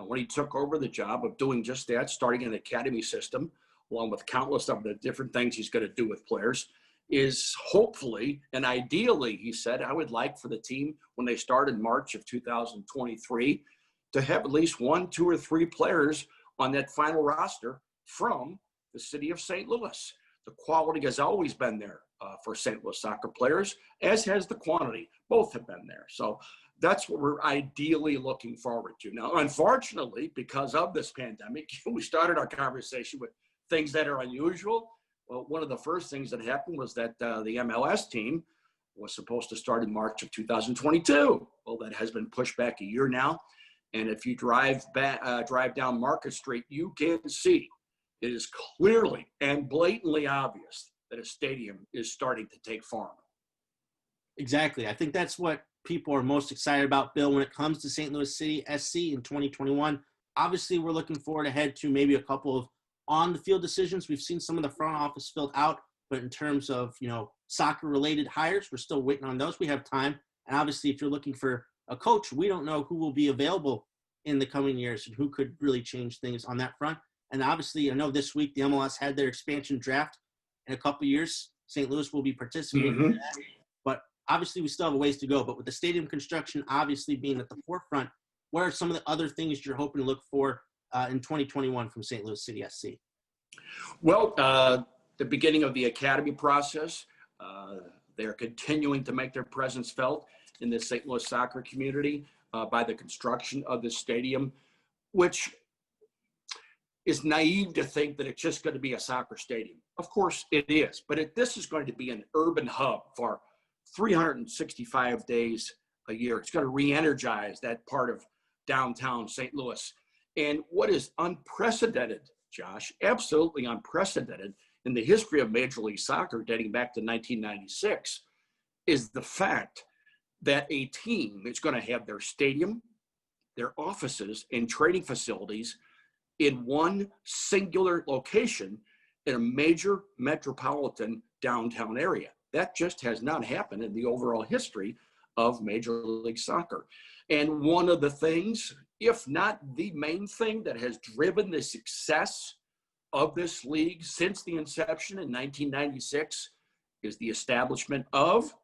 when he took over the job of doing just that, starting an academy system, along with countless of the different things he's going to do with players, is hopefully and ideally, he said, I would like for the team, when they start in March of 2023, to have at least 1, 2, or 3 players on that final roster from the city of St. Louis. The quality has always been there for St. Louis soccer players, as has the quantity. Both have been there. So that's what we're ideally looking forward to. Now, unfortunately, because of this pandemic, we started our conversation with things that are unusual. Well, one of the first things that happened was that the MLS team was supposed to start in March of 2022. Well, that has been pushed back a year now. And if you drive down Market Street, you can see it is clearly and blatantly obvious that a stadium is starting to take form. Exactly. I think that's what people are most excited about, Bill, when it comes to St. Louis City SC in 2021. Obviously, we're looking forward ahead to maybe a couple of on-the-field decisions. We've seen some of the front office filled out, but in terms of, soccer-related hires, we're still waiting on those. We have time. And obviously, if you're looking for a coach, we don't know who will be available in the coming years and who could really change things on that front. And obviously, I know this week the MLS had their expansion draft. In a couple of years, St. Louis will be participating in that. But obviously, we still have a ways to go. But with the stadium construction obviously being at the forefront, what are some of the other things you're hoping to look for in 2021 from St. Louis City SC? Well, the beginning of the academy process, they're continuing to make their presence felt in the St. Louis soccer community by the construction of the stadium, which is naive to think that it's just going to be a soccer stadium. Of course it is, but this is going to be an urban hub for 365 days a year. It's going to re-energize that part of downtown St. Louis. And what is unprecedented, Josh, absolutely unprecedented, in the history of Major League Soccer dating back to 1996 is the fact that a team is going to have their stadium, their offices, and training facilities in one singular location in a major metropolitan downtown area. That just has not happened in the overall history of Major League Soccer. And one of the things, if not the main thing that has driven the success of this league since the inception in 1996 is the establishment of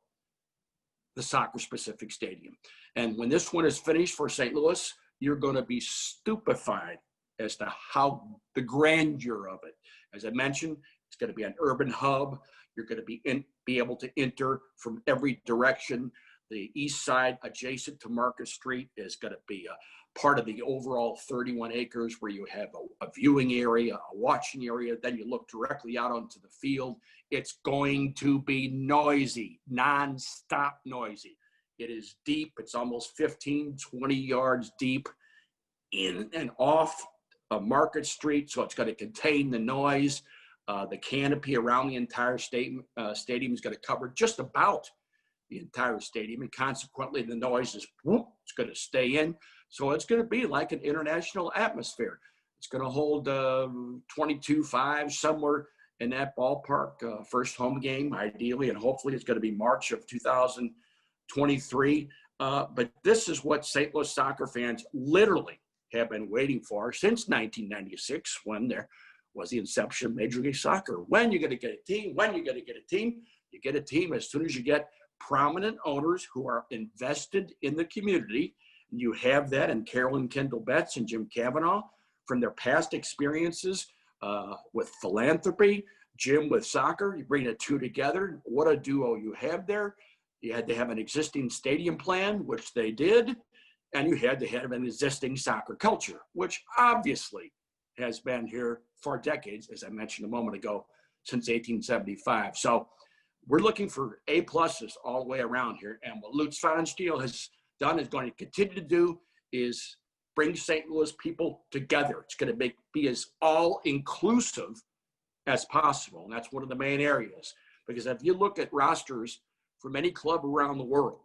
the soccer-specific stadium. And when this one is finished for St. Louis, you're going to be stupefied as to how the grandeur of it. As I mentioned, it's going to be an urban hub. You're going to be able to enter from every direction. The east side adjacent to Market Street is going to be a part of the overall 31 acres where you have a viewing area, a watching area. Then you look directly out onto the field. It's going to be noisy, nonstop noisy. It is deep. It's almost 15, 20 yards deep in and off of Market Street. So it's going to contain the noise. The canopy around the entire stadium is going to cover just about the entire stadium. And consequently, the noise is it's going to stay in. So it's going to be like an international atmosphere. It's going to hold 22,500 somewhere in that ballpark. First home game, ideally, and hopefully it's going to be March of 2023. But this is what St. Louis soccer fans literally have been waiting for since 1996, when there was the inception of Major League Soccer. When you're going to get a team, you get a team as soon as you get prominent owners who are invested in the community. You have that in Carolyn Kendall Betts and Jim Cavanaugh from their past experiences with philanthropy, Jim with soccer. You bring the two together. What a duo you have there. You had to have an existing stadium plan, which they did, and you had to have an existing soccer culture, which obviously has been here for decades, as I mentioned a moment ago, since 1875. So we're looking for A pluses all the way around here. And what Lutz Pfannenstiel has done, is going to continue to do, is bring St. Louis people together. It's going to be as all-inclusive as possible. And that's one of the main areas. Because if you look at rosters from any club around the world,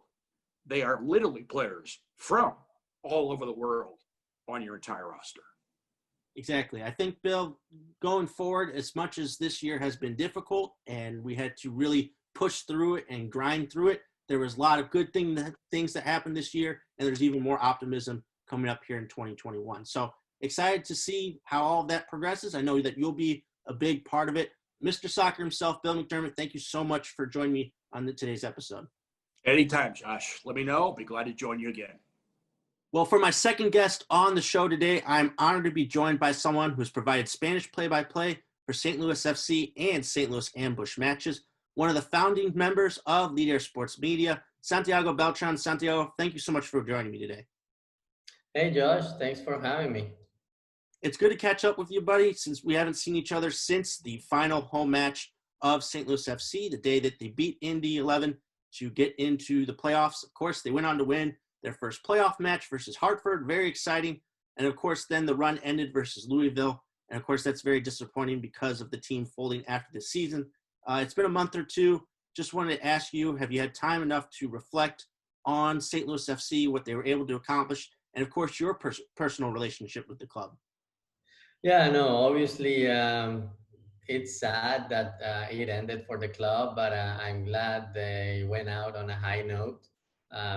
they are literally players from all over the world on your entire roster. Exactly. I think, Bill, going forward, as much as this year has been difficult and we had to really push through it and grind through it, there was a lot of good things that happened this year, and there's even more optimism coming up here in 2021. So excited to see how all of that progresses. I know that you'll be a big part of it. Mr. Soccer himself, Bill McDermott, thank you so much for joining me on today's episode. Anytime, Josh. Let me know. I'll be glad to join you again. Well, for my second guest on the show today, I'm honored to be joined by someone who's provided Spanish play-by-play for St. Louis FC and St. Louis Ambush matches, one of the founding members of Leader Sports Media, Santiago Beltran. Santiago, thank you so much for joining me today. Hey, Josh. Thanks for having me. It's good to catch up with you, buddy, since we haven't seen each other since the final home match of St. Louis FC, the day that they beat Indy 11 to get into the playoffs. Of course, they went on to win their first playoff match versus Hartford. Very exciting. And, of course, then the run ended versus Louisville. And, of course, that's very disappointing because of the team folding after the season. It's been a month or two. Just wanted to ask you, have you had time enough to reflect on St. Louis FC, what they were able to accomplish, and, of course, your personal relationship with the club? Yeah, no, obviously it's sad that it ended for the club, but I'm glad they went out on a high note,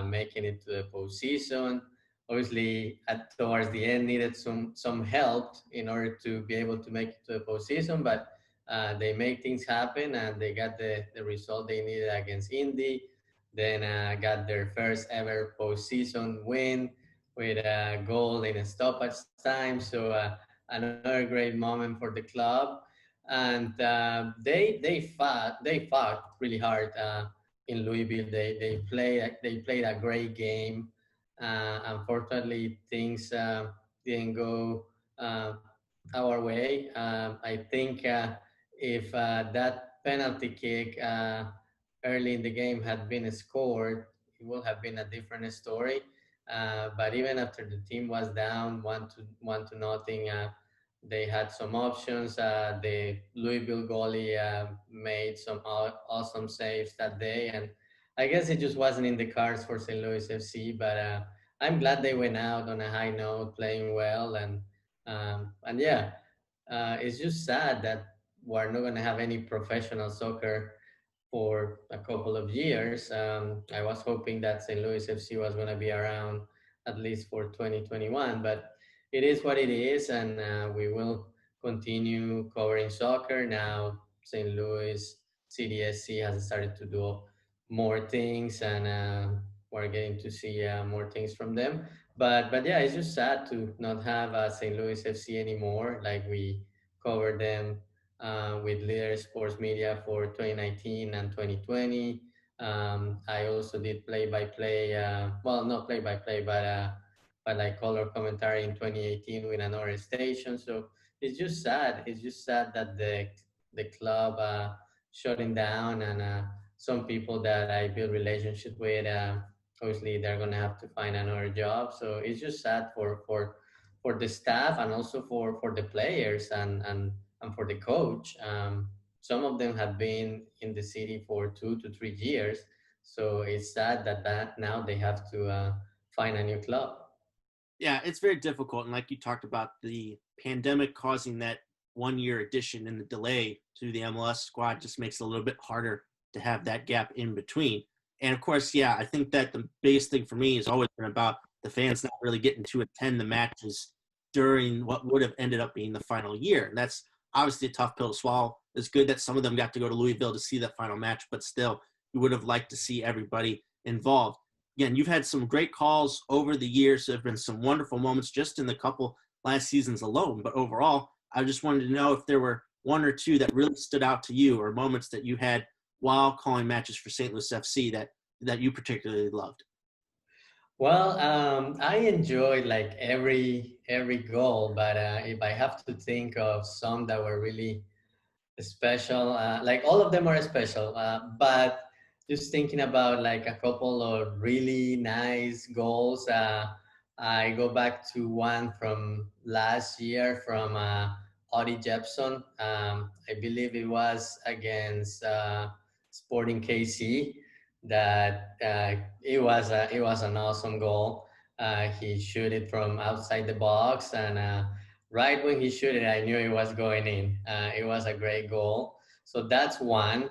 making it to the postseason. Obviously, towards the end, needed some help in order to be able to make it to the postseason, but they made things happen and they got the result they needed against Indy. Then got their first ever postseason win with a goal in a stoppage time. So another great moment for the club. And they fought really hard in Louisville. They played a great game. Unfortunately, things didn't go our way. I think if that penalty kick early in the game had been scored, it would have been a different story. But even after the team was down one to nothing, they had some options. The Louisville goalie made some awesome saves that day, and I guess it just wasn't in the cards for St. Louis FC. But I'm glad they went out on a high note, playing well, and yeah, it's just sad that we're not gonna have any professional soccer for a couple of years. I was hoping that St. Louis FC was going to be around at least for 2021, but it is what it is, and we will continue covering soccer. Now, St. Louis CDSC has started to do more things, and we're getting to see more things from them. But yeah, it's just sad to not have St. Louis FC anymore. Like we covered them with Leader Sports Media for 2019 and 2020. I also did play-by-play, well, not play-by-play, but like color commentary in 2018 with another station. So it's just sad. It's just sad that the club shutting down, and some people that I build relationship with, obviously they're gonna have to find another job. So it's just sad for the staff, and also for the players, and for the coach. Some of them have been in the city for 2 to 3 years, so it's sad that now they have to find a new club. Yeah, it's very difficult. And like you talked about, the pandemic causing that 1 year addition and the delay to the MLS squad just makes it a little bit harder to have that gap in between. And of course, yeah, I think that the biggest thing for me has always been about the fans not really getting to attend the matches during what would have ended up being the final year. And that's obviously a tough pill to swallow. It's good that some of them got to go to Louisville to see that final match, but still, you would have liked to see everybody involved. Again, you've had some great calls over the years. There have been some wonderful moments just in the couple last seasons alone. But overall, I just wanted to know if there were one or two that really stood out to you, or moments that you had while calling matches for St. Louis FC that you particularly loved. Well, I enjoyed like every goal, but if I have to think of some that were really special, like all of them are special, but just thinking about like a couple of really nice goals, I go back to one from last year from Audie Jepson. I believe it was against Sporting KC, that it was an awesome goal. He shoot it from outside the box, and right when he shot it, I knew it was going in. It was a great goal. So that's one.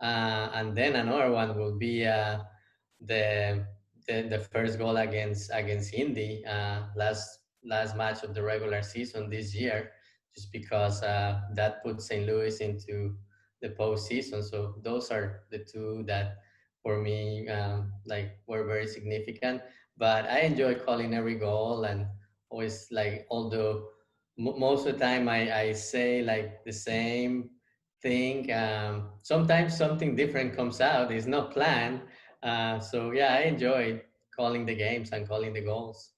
And then another one will be the, the first goal against Indy, last match of the regular season this year, just because that put St. Louis into the postseason. So those are the two that for me like were very significant. But I enjoy calling every goal, and always like, although most of the time I say like the same thing. Sometimes something different comes out. It's not planned. So yeah, I enjoyed calling the games and calling the goals.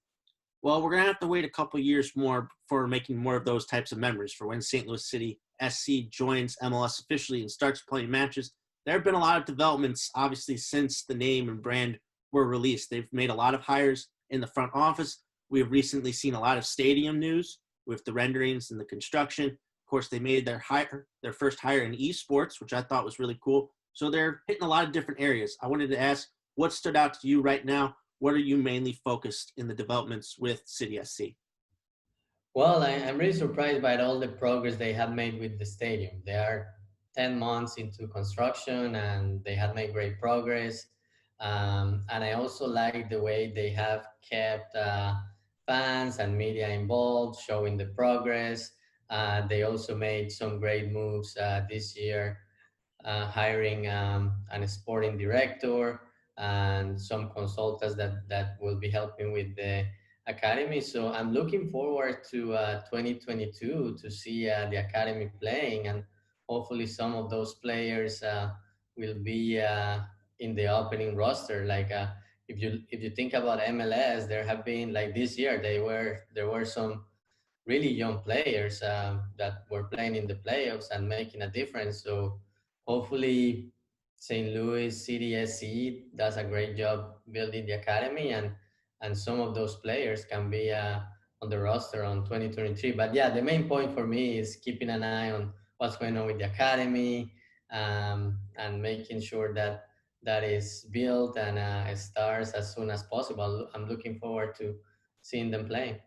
Well, we're going to have to wait a couple years more for making more of those types of memories for when St. Louis City SC joins MLS officially and starts playing matches. There have been a lot of developments, obviously, since the name and brand were released. They've made a lot of hires in the front office. We have recently seen a lot of stadium news with the renderings and the construction. Of course, they made their first hire in esports, which I thought was really cool. So they're hitting a lot of different areas. I wanted to ask, what stood out to you right now? What are you mainly focused in the developments with City SC? Well, I'm really surprised by all the progress they have made with the stadium. They are 10 months into construction, and they have made great progress. And I also like the way they have kept fans and media involved, showing the progress. They also made some great moves this year, hiring an sporting director and some consultants that will be helping with the academy. So I'm looking forward to 2022 to see the academy playing, and hopefully some of those players will be in the opening roster. Like if you think about MLS, there have been like this year there were some really young players that were playing in the playoffs and making a difference. So hopefully St. Louis CDSC does a great job building the academy, and some of those players can be on the roster on 2023. But yeah, the main point for me is keeping an eye on what's going on with the academy, and making sure that that is built and starts as soon as possible. I'm looking forward to seeing them play.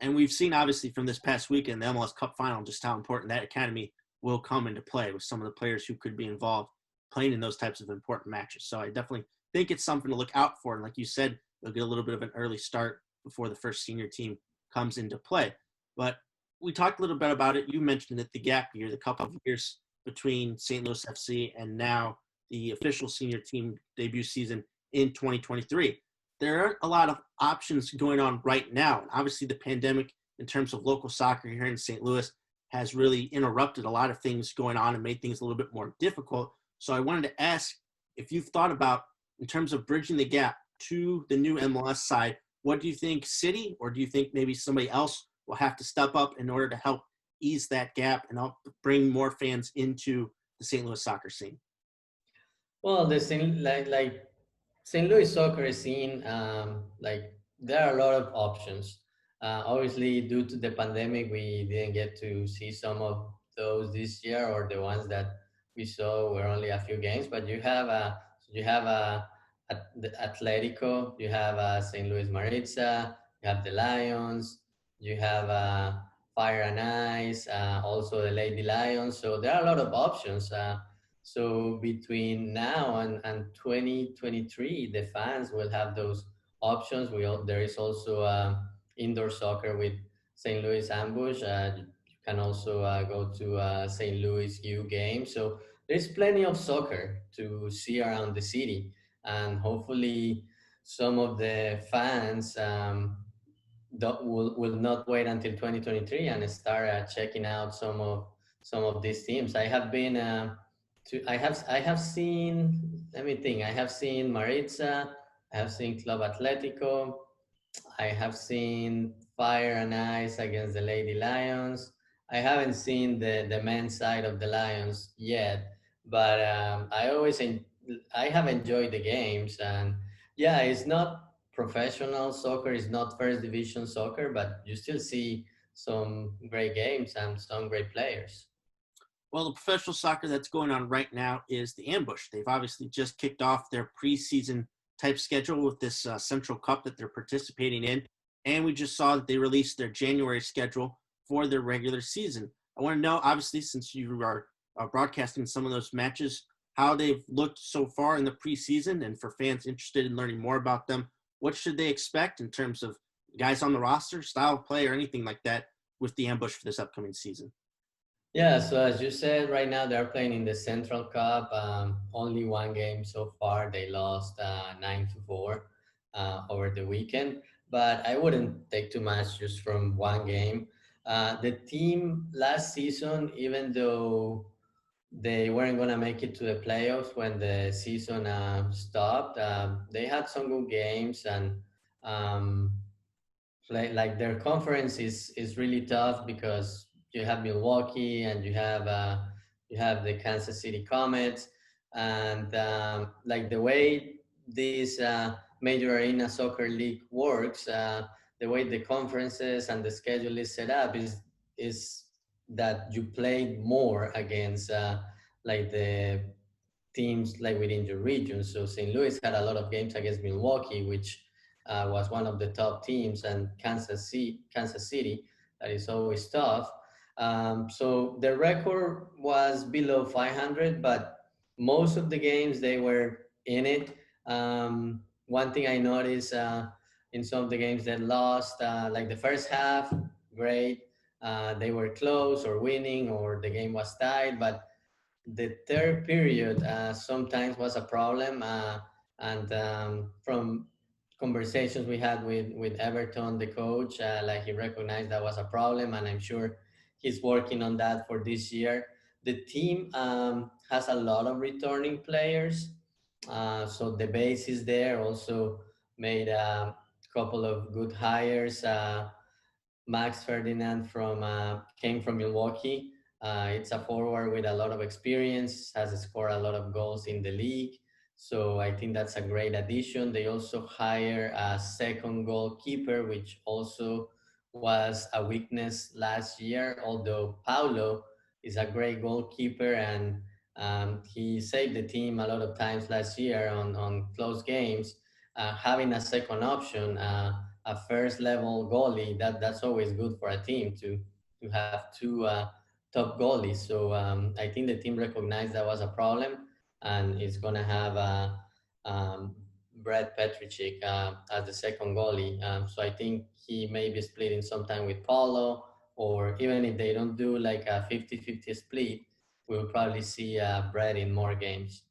And we've seen obviously from this past weekend, the MLS Cup final, just how important that academy will come into play with some of the players who could be involved playing in those types of important matches. So I definitely think it's something to look out for. And like you said, they'll get a little bit of an early start before the first senior team comes into play. But we talked a little bit about it. You mentioned it, the gap year, the couple of years between St. Louis FC and now the official senior team debut season in 2023. There aren't a lot of options going on right now. And obviously the pandemic in terms of local soccer here in St. Louis has really interrupted a lot of things going on and made things a little bit more difficult. So I wanted to ask if you've thought about, in terms of bridging the gap to the new MLS side, what do you think City, or do you think maybe somebody else will have to step up in order to help ease that gap and help bring more fans into the St. Louis soccer scene? Well, the thing, like St. Louis soccer scene, like there are a lot of options. Obviously, due to the pandemic, we didn't get to see some of those this year, or the ones that we saw were only a few games. But you have the Atletico, you have St. Louis Maritza, you have the Lions, you have Fire and Ice, also the Lady Lions. So there are a lot of options. So between now and 2023, the fans will have those options. There is also indoor soccer with St. Louis Ambush. You can also go to St. Louis U game. So there's plenty of soccer to see around the city, and hopefully some of the fans will not wait until 2023 and start checking out some of these teams. I have seen, let me think. I have seen Maritza. I have seen Club Atletico. I have seen Fire and Ice against the Lady Lions. I haven't seen the men's side of the Lions yet, but I have enjoyed the games. And yeah, it's not professional soccer, it's not first division soccer, but you still see some great games and some great players. Well, the professional soccer that's going on right now is the Ambush. They've obviously just kicked off their preseason type schedule with this Central Cup that they're participating in. And we just saw that they released their January schedule for their regular season. I want to know, obviously, since you are broadcasting some of those matches, how they've looked so far in the preseason, and for fans interested in learning more about them, what should they expect in terms of guys on the roster, style of play, or anything like that with the Ambush for this upcoming season? Yeah, so as you said, right now they're playing in the Central Cup. Only one game so far. They lost 9-4 over the weekend, but I wouldn't take too much just from one game. The team last season, even though they weren't going to make it to the playoffs when the season stopped, they had some good games, and um, like their conference is really tough because you have Milwaukee and you have the Kansas City Comets, and like the way this major arena soccer league works, the way the conferences and the schedule is set up is that you play more against like the teams like within your region. So St. Louis had a lot of games against Milwaukee, which was one of the top teams, and Kansas City, that is always tough. So the record was below 500, but most of the games they were in it. One thing I noticed in some of the games that lost, like the first half, great. They were close or winning, or the game was tied, but the third period sometimes was a problem, and from conversations we had with Everton, the coach, like he recognized that was a problem, and I'm sure he's working on that for this year. The team has a lot of returning players, so the base is there. Also made a couple of good hires. Max Ferdinand came from Milwaukee. It's a forward with a lot of experience, has scored a lot of goals in the league. So I think that's a great addition. They also hire a second goalkeeper, which also was a weakness last year, although Paulo is a great goalkeeper and he saved the team a lot of times last year on close games. Having a second option, a first level goalie, that's always good for a team to have two top goalies. So I think the team recognized that was a problem, and it's gonna have um, Brad Petrichik as the second goalie. So I think he may be splitting sometime with Paulo, or even if they don't do like a 50-50 split, we'll probably see Brad in more games.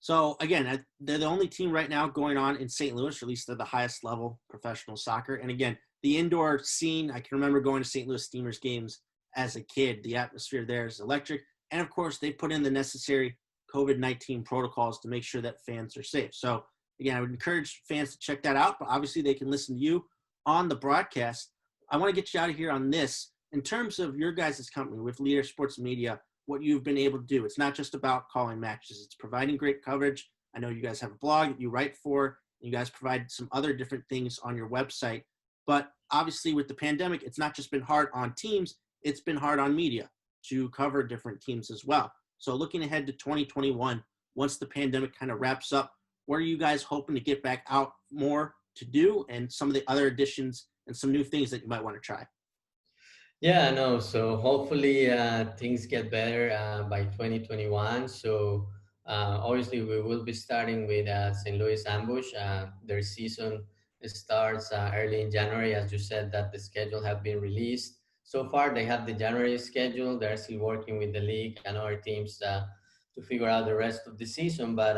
So again, they're the only team right now going on in St. Louis, or at least they're the highest level professional soccer. And again, the indoor scene, I can remember going to St. Louis Steamers games as a kid. The atmosphere there is electric. And of course, they put in the necessary COVID-19 protocols to make sure that fans are safe. So again, I would encourage fans to check that out, but obviously they can listen to you on the broadcast. I want to get you out of here on this. In terms of your guys' company with Leader Sports Media, what you've been able to do. It's not just about calling matches. It's providing great coverage. I know you guys have a blog that you write for. You guys provide some other different things on your website. But obviously with the pandemic, it's not just been hard on teams. It's been hard on media to cover different teams as well. So looking ahead to 2021, once the pandemic kind of wraps up, what are you guys hoping to get back out more to do, and some of the other additions and some new things that you might want to try? Yeah, no. So hopefully things get better by 2021. So obviously we will be starting with St. Louis Ambush. Their season starts early in January, as you said that the schedule have been released. So far they have the January schedule. They're still working with the league and other teams to figure out the rest of the season. But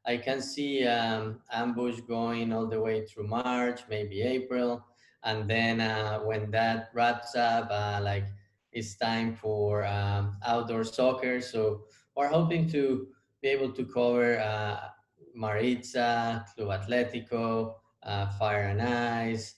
I can see Ambush going all the way through March, maybe April, and then when that wraps up, like it's time for outdoor soccer. So we're hoping to be able to cover Maritza, Club Atletico, Fire and Ice,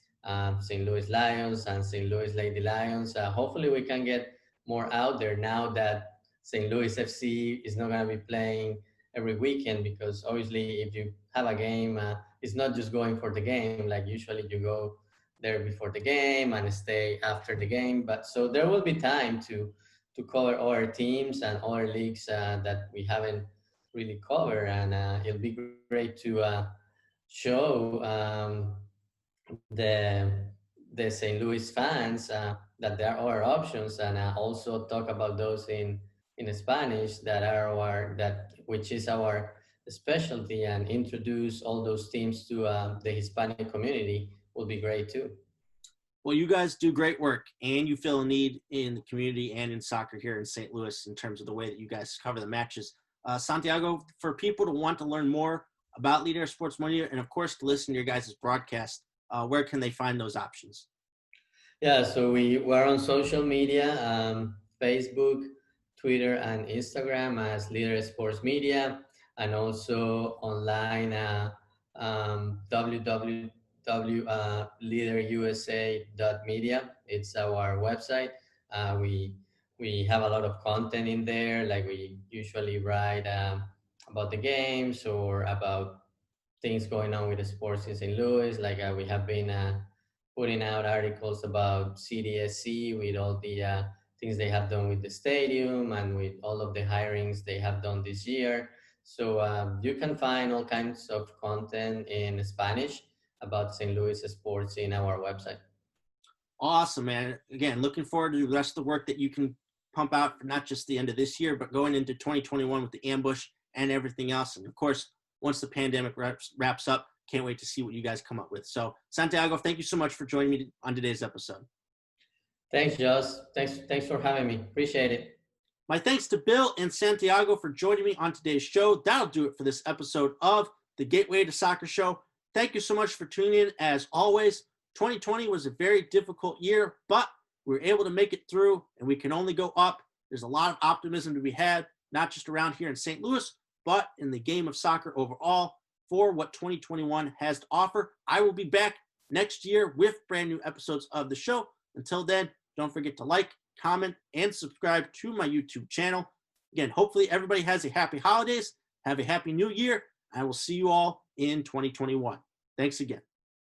St. Louis Lions, and St. Louis Lady Lions. Hopefully we can get more out there now that St. Louis FC is not going to be playing every weekend, because obviously if you have a game, it's not just going for the game. Like usually you go there before the game and stay after the game. But so there will be time to cover other teams and other leagues that we haven't really covered, and it'll be great to show the the St. Louis fans that there are other options, and also talk about those in Spanish that are that which is our specialty, and introduce all those teams to the Hispanic community will be great too. Well, you guys do great work, and you fill a need in the community and in soccer here in St. Louis in terms of the way that you guys cover the matches. Santiago, for people to want to learn more about Leader Sports Media, and of course to listen to your guys' broadcast, where can they find those options? Yeah, so we're on social media, Facebook, Twitter, and Instagram as Leader Sports Media, and also online www.leaderusa.media. It's our website. We have a lot of content in there, like we usually write about the games or about things going on with the sports in St. Louis. Like we have been putting out articles about CDSC with all the things they have done with the stadium and with all of the hirings they have done this year. So you can find all kinds of content in Spanish about St. Louis sports in our website. Awesome, man. Again, looking forward to the rest of the work that you can pump out for not just the end of this year, but going into 2021 with the ambush and everything else. And of course, once the pandemic wraps up, can't wait to see what you guys come up with. So, Santiago, thank you so much for joining me on today's episode. Thanks, Joss. Thanks for having me. Appreciate it. My thanks to Bill and Santiago for joining me on today's show. That'll do it for this episode of the Gateway to Soccer Show. Thank you so much for tuning in. As always, 2020 was a very difficult year, but we were able to make it through, and we can only go up. There's a lot of optimism to be had, not just around here in St. Louis, but in the game of soccer overall for what 2021 has to offer. I will be back next year with brand new episodes of the show. Until then, don't forget to like, comment, and subscribe to my YouTube channel. Again, hopefully everybody has a happy holidays, have a happy new year. I will see you all in 2021. Thanks again.